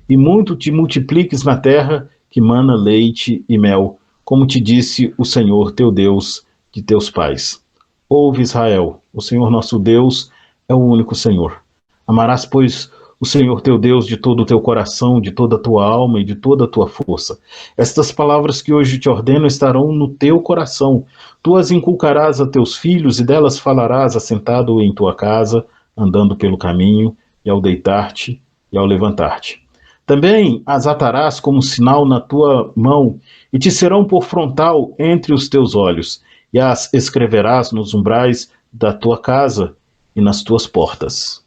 e muito te multipliques na terra que mana leite e mel, como te disse o Senhor teu Deus de teus pais. Ouve, Israel, o Senhor nosso Deus é o único Senhor. Amarás, pois, o Senhor teu Deus de todo o teu coração, de toda a tua alma e de toda a tua força. Estas palavras que hoje te ordeno estarão no teu coração. Tu as inculcarás a teus filhos e delas falarás assentado em tua casa, andando pelo caminho, e ao deitar-te e ao levantar-te. Também as atarás como sinal na tua mão, e te serão por frontal entre os teus olhos, e as escreverás nos umbrais da tua casa e nas tuas portas.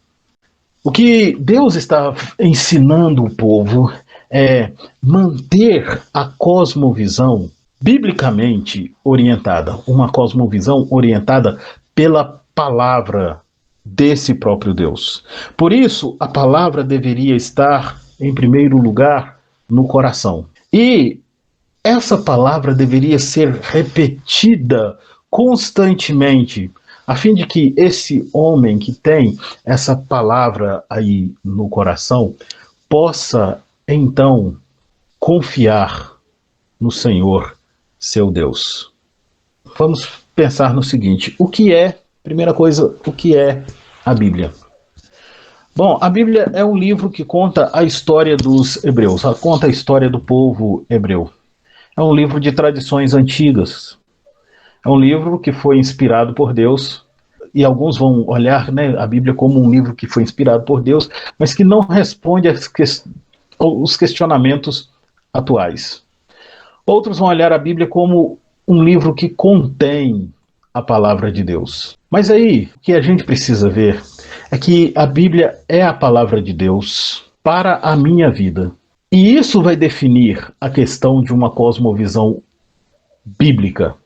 O que Deus está ensinando o povo é manter a cosmovisão biblicamente orientada, uma cosmovisão orientada pela palavra desse próprio Deus. Por isso, a palavra deveria estar, em primeiro lugar, no coração. E essa palavra deveria ser repetida constantemente, a fim de que esse homem que tem essa palavra aí no coração possa, então, confiar no Senhor, seu Deus. Vamos pensar no seguinte: primeira coisa, o que é a Bíblia? Bom, a Bíblia é um livro que conta a história dos hebreus, conta a história do povo hebreu. É um livro de tradições antigas. É um livro que foi inspirado por Deus, e alguns vão olhar, né, a Bíblia como um livro que foi inspirado por Deus, mas que não responde aos questionamentos atuais. Outros vão olhar a Bíblia como um livro que contém a palavra de Deus. Mas aí, o que a gente precisa ver é que a Bíblia é a palavra de Deus para a minha vida. E isso vai definir a questão de uma cosmovisão bíblica.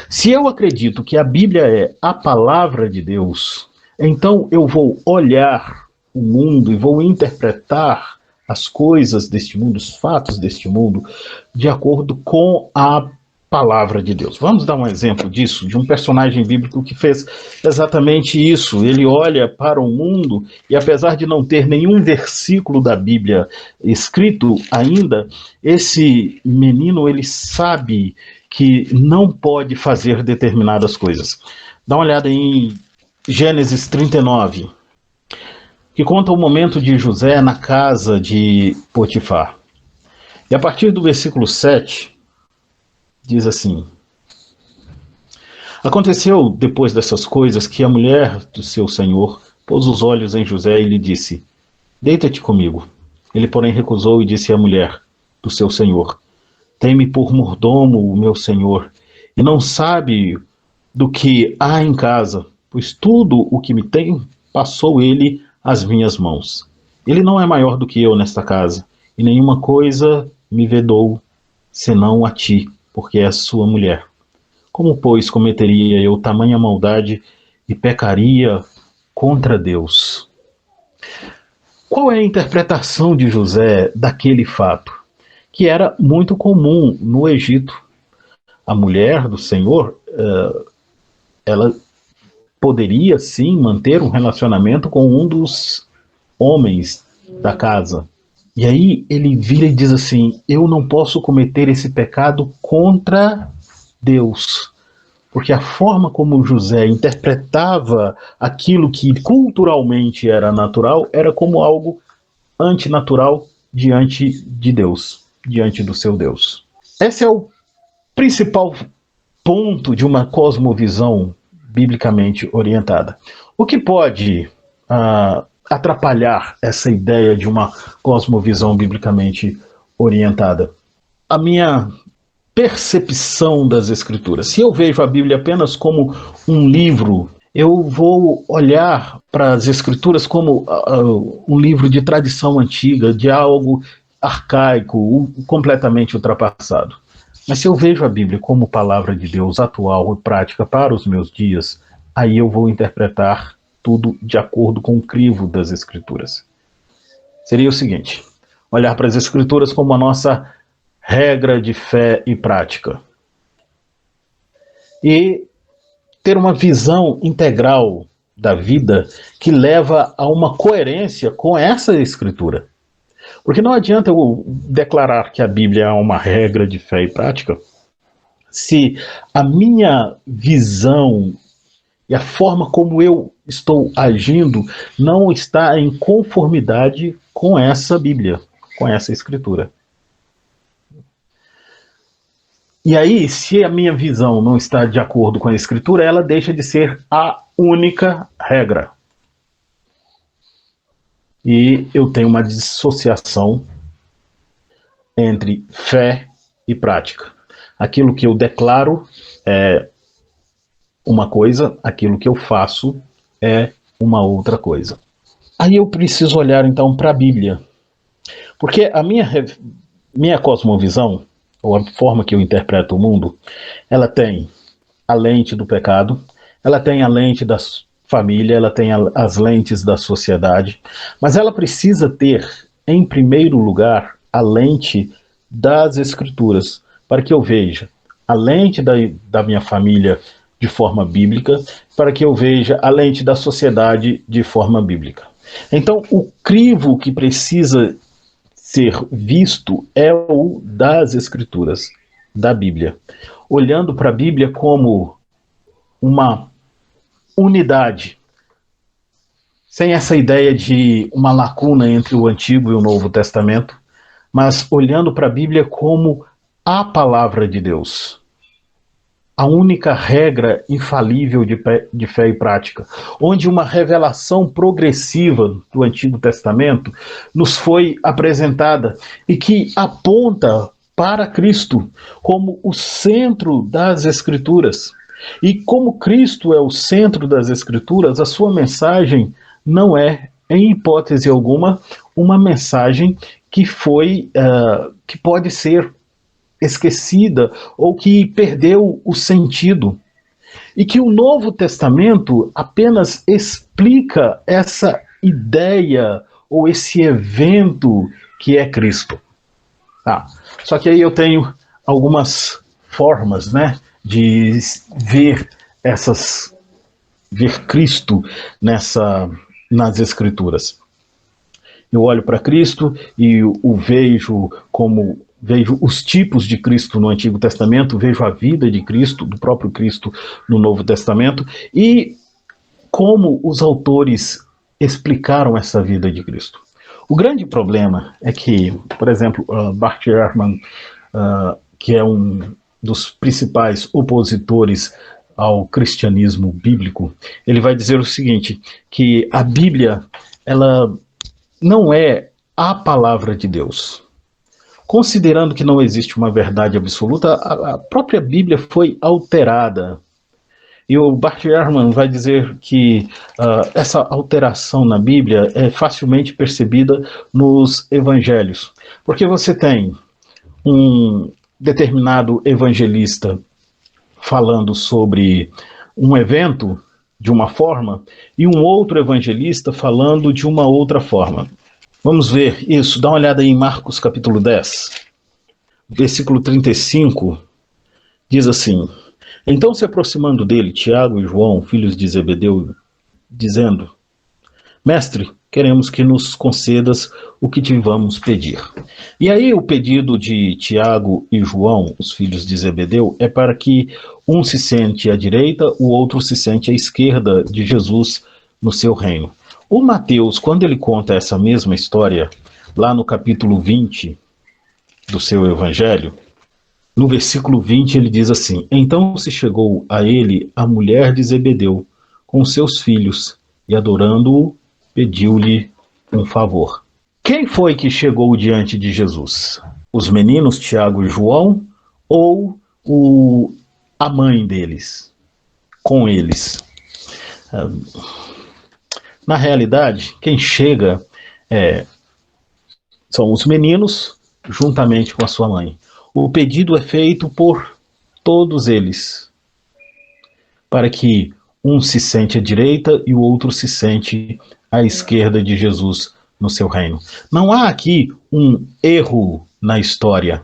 Se eu acredito que a Bíblia é a palavra de Deus, então eu vou olhar o mundo e vou interpretar as coisas deste mundo, os fatos deste mundo, de acordo com a palavra de Deus. Vamos dar um exemplo disso, de um personagem bíblico que fez exatamente isso. Ele olha para o mundo e, apesar de não ter nenhum versículo da Bíblia escrito ainda, esse menino, ele sabe que não pode fazer determinadas coisas. Dá uma olhada em Gênesis 39, que conta o momento de José na casa de Potifar. E a partir do versículo 7, diz assim: Aconteceu depois dessas coisas que a mulher do seu senhor pôs os olhos em José e lhe disse: Deita-te comigo. Ele, porém, recusou e disse à mulher do seu senhor: Tem-me por mordomo o meu senhor, e não sabe do que há em casa, pois tudo o que me tem passou ele às minhas mãos. Ele não é maior do que eu nesta casa, e nenhuma coisa me vedou, senão a ti, porque és sua mulher. Como, pois, cometeria eu tamanha maldade e pecaria contra Deus? Qual é a interpretação de José daquele fato? Que era muito comum no Egito. A mulher do Senhor, ela poderia sim manter um relacionamento com um dos homens da casa. E aí ele vira e diz assim: eu não posso cometer esse pecado contra Deus. Porque a forma como José interpretava aquilo que culturalmente era natural era como algo antinatural diante de Deus, diante do seu Deus. Esse é o principal ponto de uma cosmovisão biblicamente orientada. O que pode atrapalhar essa ideia de uma cosmovisão biblicamente orientada? A minha percepção das Escrituras. Se eu vejo a Bíblia apenas como um livro, eu vou olhar para as Escrituras como um livro de tradição antiga, de algo arcaico, completamente ultrapassado. Mas se eu vejo a Bíblia como palavra de Deus atual e prática para os meus dias, aí eu vou interpretar tudo de acordo com o crivo das Escrituras. Seria o seguinte: olhar para as Escrituras como a nossa regra de fé e prática. E ter uma visão integral da vida que leva a uma coerência com essa Escritura. Porque não adianta eu declarar que a Bíblia é uma regra de fé e prática se a minha visão e a forma como eu estou agindo não está em conformidade com essa Bíblia, com essa Escritura. E aí, se a minha visão não está de acordo com a Escritura, ela deixa de ser a única regra. E eu tenho uma dissociação entre fé e prática. Aquilo que eu declaro é uma coisa, aquilo que eu faço é uma outra coisa. Aí eu preciso olhar então para a Bíblia. Porque a minha cosmovisão, ou a forma que eu interpreto o mundo, ela tem a lente do pecado, ela tem a lente da família, ela tem as lentes da sociedade, mas ela precisa ter, em primeiro lugar, a lente das Escrituras, para que eu veja a lente da minha família de forma bíblica, para que eu veja a lente da sociedade de forma bíblica. Então, o crivo que precisa ser visto é o das Escrituras, da Bíblia. Olhando para a Bíblia como uma unidade, sem essa ideia de uma lacuna entre o Antigo e o Novo Testamento, mas olhando para a Bíblia como a palavra de Deus. A única regra infalível de fé e prática, onde uma revelação progressiva do Antigo Testamento nos foi apresentada e que aponta para Cristo como o centro das Escrituras. E como Cristo é o centro das Escrituras, a sua mensagem não é, em hipótese alguma, uma mensagem que que pode ser esquecida ou que perdeu o sentido. E que o Novo Testamento apenas explica essa ideia ou esse evento que é Cristo. Só que aí eu tenho algumas formas, né, de ver Cristo nas Escrituras. Eu olho para Cristo e o vejo os tipos de Cristo no Antigo Testamento, vejo a vida de Cristo, do próprio Cristo no Novo Testamento, e como os autores explicaram essa vida de Cristo. O grande problema é que, por exemplo, Bart Ehrman, que é um dos principais opositores ao cristianismo bíblico, ele vai dizer o seguinte, que a Bíblia, ela não é a palavra de Deus. Considerando que não existe uma verdade absoluta, a própria Bíblia foi alterada. E o Bart Ehrman vai dizer que essa alteração na Bíblia é facilmente percebida nos evangelhos. Porque você tem um determinado evangelista falando sobre um evento de uma forma e um outro evangelista falando de uma outra forma. Vamos ver isso, dá uma olhada aí em Marcos capítulo 10, versículo 35, diz assim: Então se aproximando dele, Tiago e João, filhos de Zebedeu, dizendo: Mestre, queremos que nos concedas o que te vamos pedir. E aí o pedido de Tiago e João, os filhos de Zebedeu, é para que um se sente à direita, o outro se sente à esquerda de Jesus no seu reino. O Mateus, quando ele conta essa mesma história, lá no capítulo 20 do seu evangelho, no versículo 20 ele diz assim: Então se chegou a ele a mulher de Zebedeu com seus filhos e, adorando-o, pediu-lhe um favor. Quem foi que chegou diante de Jesus? Os meninos Tiago e João ou a mãe deles, com eles. Na realidade, quem chega são os meninos, juntamente com a sua mãe. O pedido é feito por todos eles, para que um se sente à direita e o outro se sente à esquerda de Jesus no seu reino. Não há aqui um erro na história.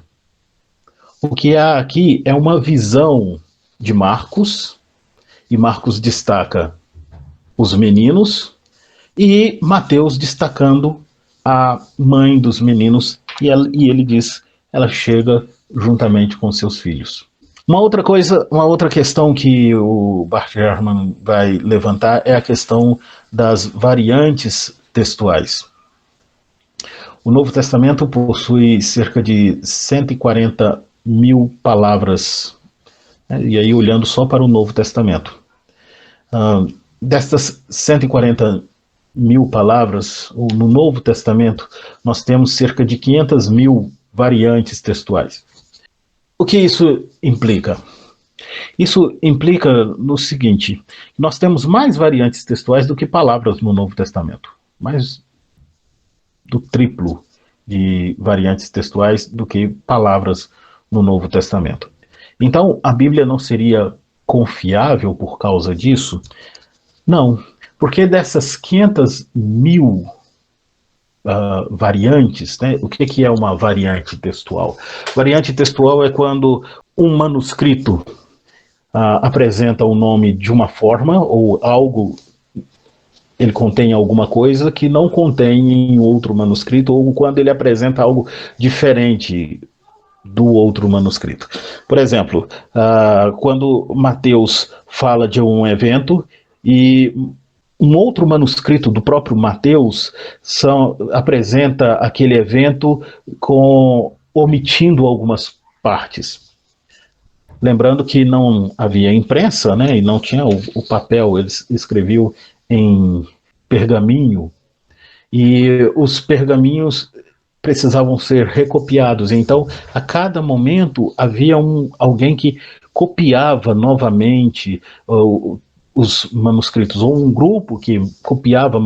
O que há aqui é uma visão de Marcos, e Marcos destaca os meninos, e Mateus destacando a mãe dos meninos, e ele diz, ela chega juntamente com seus filhos. Uma outra questão que o Bart Ehrman vai levantar é a questão das variantes textuais. O Novo Testamento possui cerca de 140 mil palavras, e aí olhando só para o Novo Testamento. Destas 140 mil palavras, no Novo Testamento, nós temos cerca de 500 mil variantes textuais. O que isso implica? Isso implica no seguinte: nós temos mais variantes textuais do que palavras no Novo Testamento. Mais do triplo de variantes textuais do que palavras no Novo Testamento. Então, a Bíblia não seria confiável por causa disso? Não, porque dessas 500 mil variantes, né? O que é uma variante textual? Variante textual é quando um manuscrito apresenta o nome de uma forma, ou algo, ele contém alguma coisa que não contém em outro manuscrito, ou quando ele apresenta algo diferente do outro manuscrito. Por exemplo, quando Mateus fala de um evento e um outro manuscrito do próprio Mateus apresenta aquele evento omitindo algumas partes. Lembrando que não havia imprensa, né, e não tinha o papel, eles escreviam em pergaminho, e os pergaminhos precisavam ser recopiados. Então, a cada momento havia alguém que copiava novamente os manuscritos, ou um grupo que copiava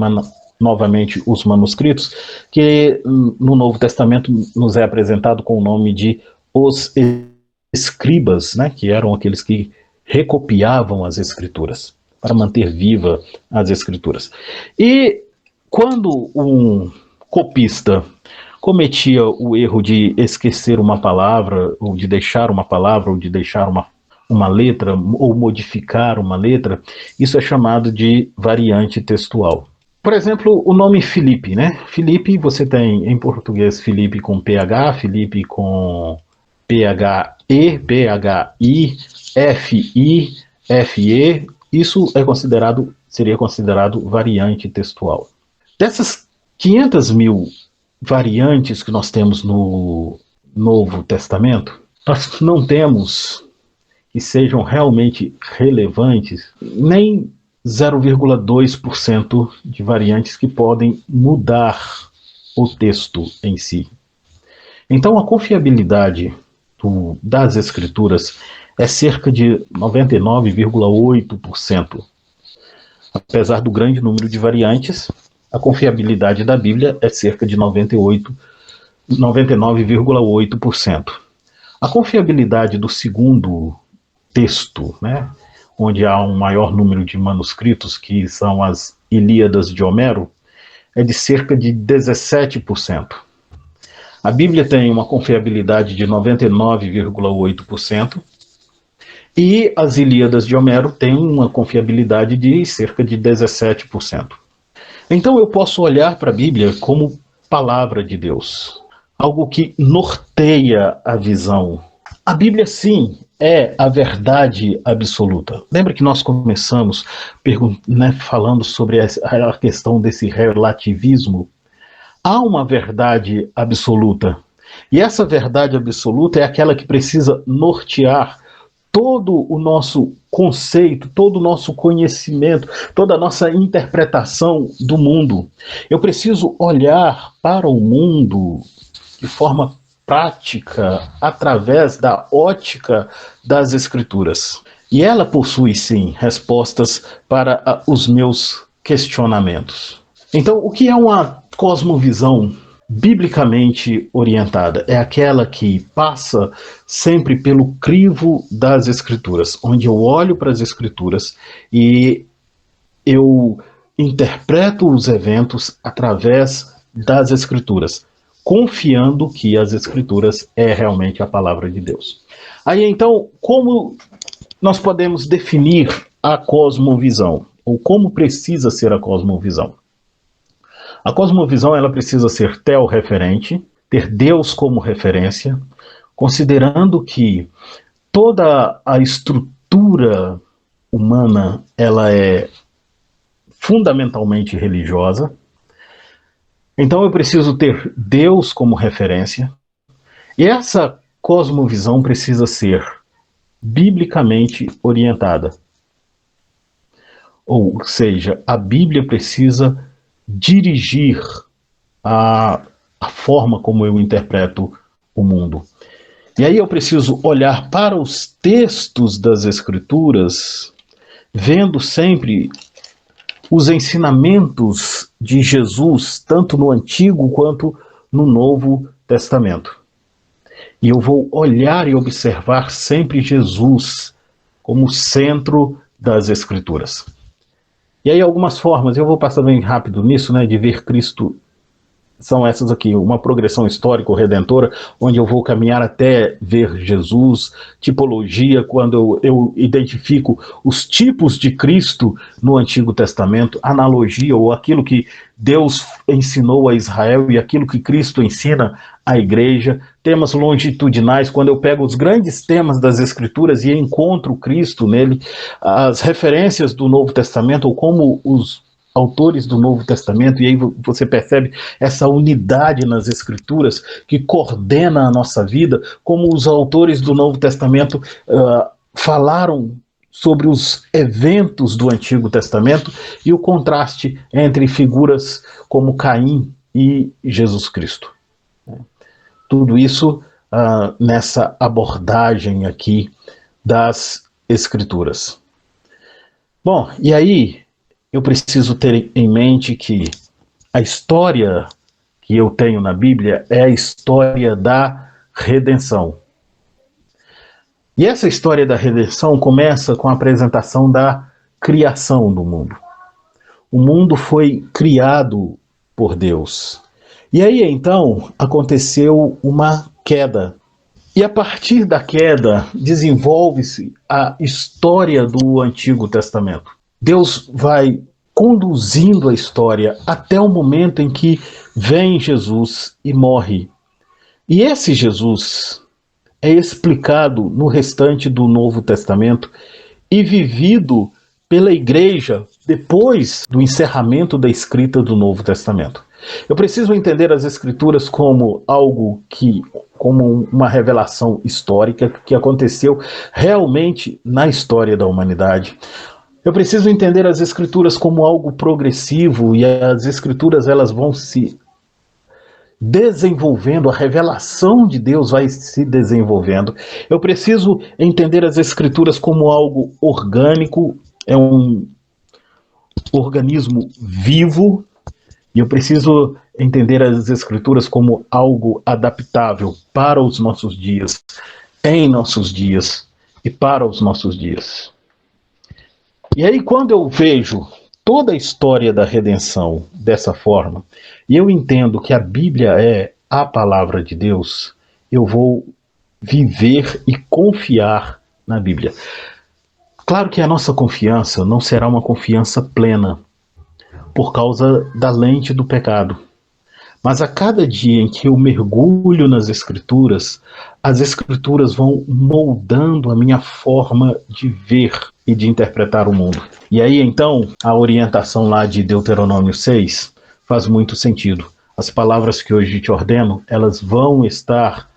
novamente os manuscritos, que no Novo Testamento nos é apresentado com o nome de os escribas, né, que eram aqueles que recopiavam as escrituras, para manter viva as escrituras. E quando um copista cometia o erro de esquecer uma palavra, ou de deixar uma palavra, ou de deixar uma letra, ou modificar uma letra, isso é chamado de variante textual. Por exemplo, o nome Filipe, né? Filipe, você tem em português Filipe com PH, Filipe com PHE, PHI, FI, FE, isso seria considerado variante textual. Dessas 500 mil variantes que nós temos no Novo Testamento, nós não temos que sejam realmente relevantes, nem 0,2% de variantes que podem mudar o texto em si. Então, a confiabilidade das Escrituras é cerca de 99,8%. Apesar do grande número de variantes, a confiabilidade da Bíblia é cerca de 99,8%. A confiabilidade do segundo texto, né, onde há um maior número de manuscritos, que são as Ilíadas de Homero, é de cerca de 17%. A Bíblia tem uma confiabilidade de 99,8%, e as Ilíadas de Homero têm uma confiabilidade de cerca de 17%. Então eu posso olhar para a Bíblia como palavra de Deus, algo que norteia a visão. A Bíblia, sim, é a verdade absoluta. Lembra que nós começamos falando sobre a questão desse relativismo? Há uma verdade absoluta, e essa verdade absoluta é aquela que precisa nortear todo o nosso conceito, todo o nosso conhecimento, toda a nossa interpretação do mundo. Eu preciso olhar para o mundo de forma prática através da ótica das Escrituras. E ela possui, sim, respostas para os meus questionamentos. Então, o que é uma cosmovisão biblicamente orientada? É aquela que passa sempre pelo crivo das Escrituras, onde eu olho para as Escrituras e eu interpreto os eventos através das Escrituras, confiando que as Escrituras é realmente a palavra de Deus. Aí então, como nós podemos definir a cosmovisão? Ou como precisa ser a cosmovisão? A cosmovisão ela precisa ser teorreferente, ter Deus como referência, considerando que toda a estrutura humana ela é fundamentalmente religiosa. Então eu preciso ter Deus como referência. E essa cosmovisão precisa ser biblicamente orientada. Ou seja, a Bíblia precisa dirigir a forma como eu interpreto o mundo. E aí eu preciso olhar para os textos das Escrituras, vendo sempre os ensinamentos de Jesus, tanto no Antigo quanto no Novo Testamento. E eu vou olhar e observar sempre Jesus como centro das Escrituras. E aí algumas formas, eu vou passar bem rápido nisso, né, de ver Cristo, são essas aqui, uma progressão histórico-redentora, onde eu vou caminhar até ver Jesus, tipologia, quando eu identifico os tipos de Cristo no Antigo Testamento, analogia, ou aquilo que Deus ensinou a Israel e aquilo que Cristo ensina à igreja, temas longitudinais, quando eu pego os grandes temas das Escrituras e encontro Cristo nele, as referências do Novo Testamento, ou como os autores do Novo Testamento, e aí você percebe essa unidade nas Escrituras que coordena a nossa vida, como os autores do Novo Testamento falaram sobre os eventos do Antigo Testamento e o contraste entre figuras como Caim e Jesus Cristo. Tudo isso nessa abordagem aqui das Escrituras. Bom, e aí eu preciso ter em mente que a história que eu tenho na Bíblia é a história da redenção. E essa história da redenção começa com a apresentação da criação do mundo. O mundo foi criado por Deus. E aí, então, aconteceu uma queda. E a partir da queda, desenvolve-se a história do Antigo Testamento. Deus vai conduzindo a história até o momento em que vem Jesus e morre. E esse Jesus é explicado no restante do Novo Testamento e vivido pela igreja depois do encerramento da escrita do Novo Testamento. Eu preciso entender as Escrituras como algo como uma revelação histórica que aconteceu realmente na história da humanidade. Eu preciso entender as Escrituras como algo progressivo, e as Escrituras elas vão se desenvolvendo, a revelação de Deus vai se desenvolvendo. Eu preciso entender as Escrituras como algo orgânico, é um organismo vivo, e eu preciso entender as Escrituras como algo adaptável para os nossos dias, em nossos dias e para os nossos dias. E aí, quando eu vejo toda a história da redenção dessa forma, e eu entendo que a Bíblia é a palavra de Deus, eu vou viver e confiar na Bíblia. Claro que a nossa confiança não será uma confiança plena, por causa da lente do pecado. Mas a cada dia em que eu mergulho nas Escrituras, as Escrituras vão moldando a minha forma de ver e de interpretar o mundo. E aí, então, a orientação lá de Deuteronômio 6 faz muito sentido. As palavras que hoje te ordeno, elas vão estar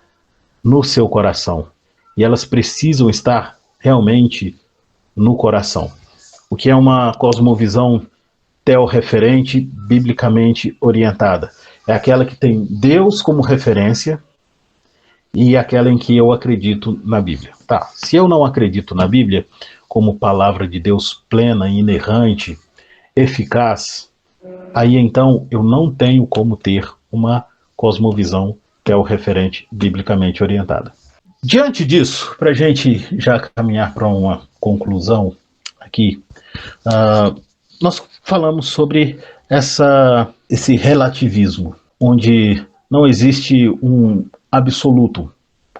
no seu coração. E elas precisam estar realmente no coração. O que é uma cosmovisão teorreferente, biblicamente orientada. É aquela que tem Deus como referência e aquela em que eu acredito na Bíblia. Tá, se eu não acredito na Bíblia como palavra de Deus plena, inerrante, eficaz, aí então eu não tenho como ter uma cosmovisão que é o referente biblicamente orientada. Diante disso, para a gente já caminhar para uma conclusão aqui, nós falamos sobre esse relativismo, onde não existe um absoluto,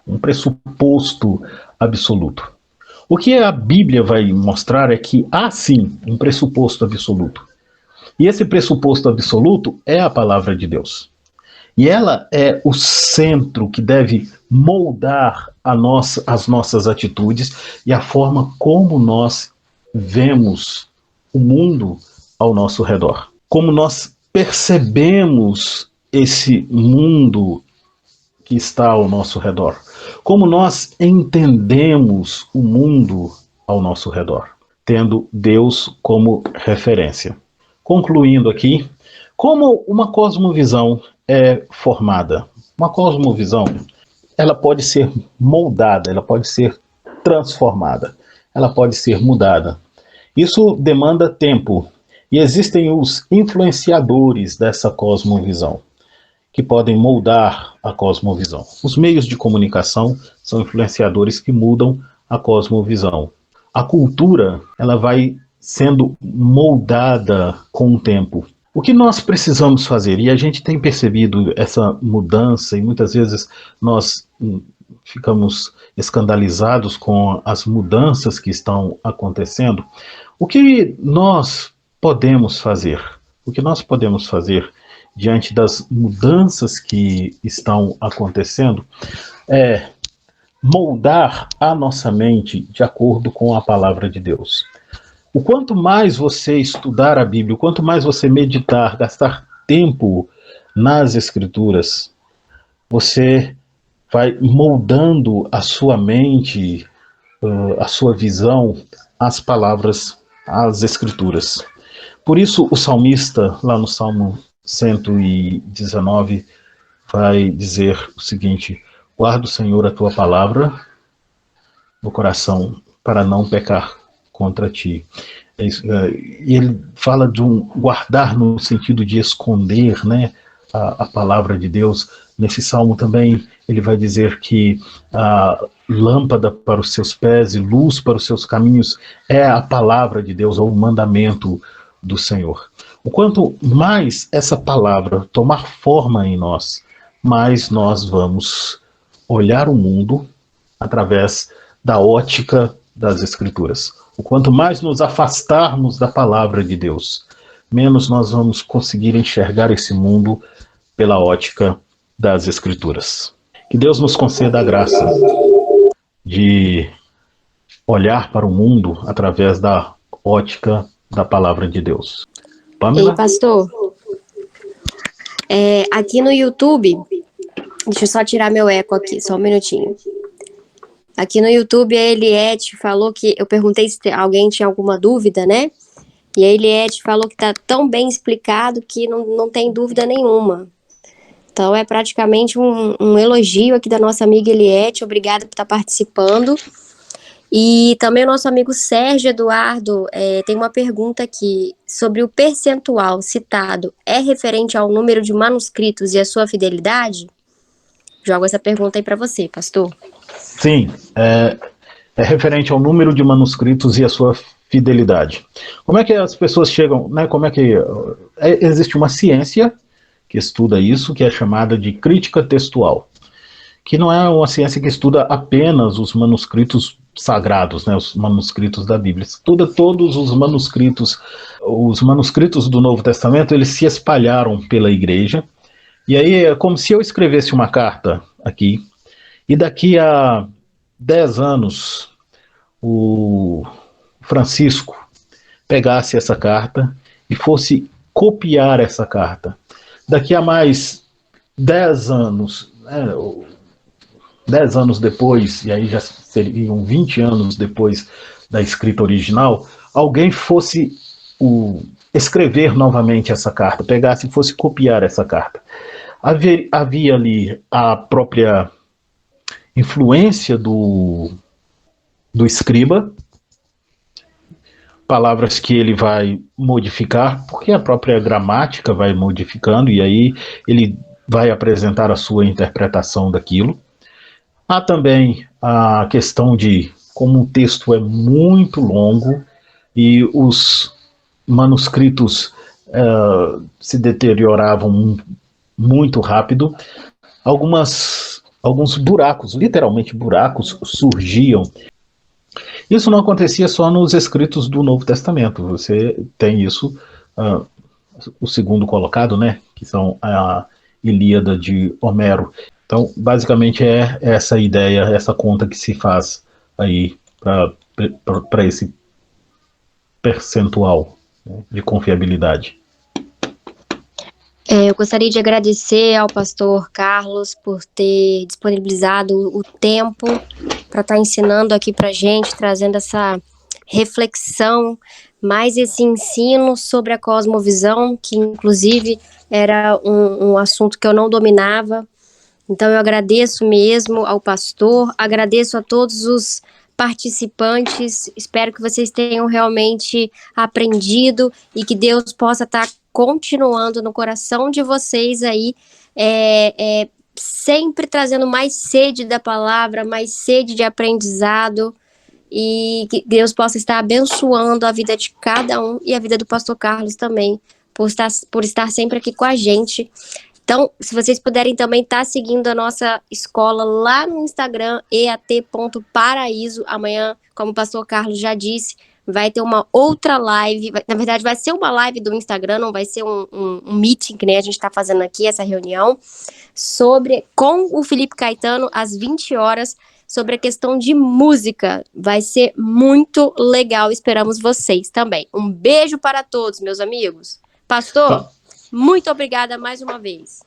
um pressuposto absoluto. O que a Bíblia vai mostrar é que há sim um pressuposto absoluto. E esse pressuposto absoluto é a palavra de Deus. E ela é o centro que deve moldar as nossas atitudes e a forma como nós vemos o mundo ao nosso redor. Como nós percebemos esse mundo que está ao nosso redor. Como nós entendemos o mundo ao nosso redor, tendo Deus como referência. Concluindo aqui, como uma cosmovisão é formada? Uma cosmovisão, ela pode ser moldada, ela pode ser transformada, ela pode ser mudada. Isso demanda tempo, e existem os influenciadores dessa cosmovisão, que podem moldar a cosmovisão. Os meios de comunicação são influenciadores que mudam a cosmovisão. A cultura, ela vai sendo moldada com o tempo. O que nós precisamos fazer, e a gente tem percebido essa mudança, e muitas vezes nós ficamos escandalizados com as mudanças que estão acontecendo, o que nós podemos fazer? O que nós podemos fazer diante das mudanças que estão acontecendo é moldar a nossa mente de acordo com a palavra de Deus. O quanto mais você estudar a Bíblia, o quanto mais você meditar, gastar tempo nas Escrituras, você vai moldando a sua mente, a sua visão, às palavras, às Escrituras. Por isso o salmista, lá no Salmo 119, vai dizer o seguinte: guarda o Senhor a tua palavra no coração para não pecar contra ti. E ele fala de um guardar no sentido de esconder, né, a palavra de Deus. Nesse salmo também ele vai dizer que a lâmpada para os seus pés e luz para os seus caminhos é a palavra de Deus, ou o mandamento do Senhor. O quanto mais essa palavra tomar forma em nós, mais nós vamos olhar o mundo através da ótica das Escrituras. O quanto mais nos afastarmos da palavra de Deus, menos nós vamos conseguir enxergar esse mundo pela ótica das Escrituras. Que Deus nos conceda a graça de olhar para o mundo através da ótica da palavra de Deus. Pamela? Ei, pastor, aqui no YouTube, deixa eu só tirar meu eco aqui, só um minutinho. Aqui no YouTube, a Eliette falou que, eu perguntei se alguém tinha alguma dúvida, né? E a Eliette falou que tá tão bem explicado que não tem dúvida nenhuma. Então é praticamente um elogio aqui da nossa amiga Eliette, obrigada por estar participando. E também o nosso amigo Sérgio Eduardo tem uma pergunta aqui sobre o percentual citado é referente ao número de manuscritos e a sua fidelidade? Jogo essa pergunta aí para você, pastor. Sim, é referente ao número de manuscritos e a sua fidelidade. Como é que as pessoas chegam, né? Como é que existe uma ciência que estuda isso, que é chamada de crítica textual, que não é uma ciência que estuda apenas os manuscritos sagrados, né, os manuscritos da Bíblia. Estuda todos os manuscritos do Novo Testamento, eles se espalharam pela igreja, e aí é como se eu escrevesse uma carta aqui, e daqui a 10 anos o Francisco pegasse essa carta e fosse copiar essa carta. Daqui a mais 10 anos, 10 anos depois, e aí já seriam 20 anos depois da escrita original, alguém fosse escrever novamente essa carta, pegasse e fosse copiar essa carta. Havia ali a própria influência do escriba, palavras que ele vai modificar, porque a própria gramática vai modificando, e aí ele vai apresentar a sua interpretação daquilo. Há também a questão de como o texto é muito longo e os manuscritos se deterioravam muito rápido, alguns buracos, literalmente buracos, surgiam. Isso não acontecia só nos escritos do Novo Testamento. Você tem isso, o segundo colocado, né, que são a Ilíada de Homero. Então, basicamente é essa ideia, essa conta que se faz aí para esse percentual, né, de confiabilidade. Eu gostaria de agradecer ao pastor Carlos por ter disponibilizado o tempo para estar ensinando aqui para a gente, trazendo essa reflexão, mais esse ensino sobre a cosmovisão, que inclusive era um assunto que eu não dominava. Então eu agradeço mesmo ao pastor, agradeço a todos os participantes, espero que vocês tenham realmente aprendido e que Deus possa estar continuando no coração de vocês aí, sempre trazendo mais sede da palavra, mais sede de aprendizado, e que Deus possa estar abençoando a vida de cada um e a vida do pastor Carlos também, por estar sempre aqui com a gente. Então, se vocês puderem também estar seguindo a nossa escola lá no Instagram, eat.paraíso. Amanhã, como o pastor Carlos já disse, vai ter uma outra live. Na verdade, vai ser uma live do Instagram, não vai ser um meeting, que nem a gente está fazendo aqui, essa reunião, com o Felipe Caetano, às 20 horas, sobre a questão de música. Vai ser muito legal, esperamos vocês também. Um beijo para todos, meus amigos. Pastor, muito obrigada mais uma vez.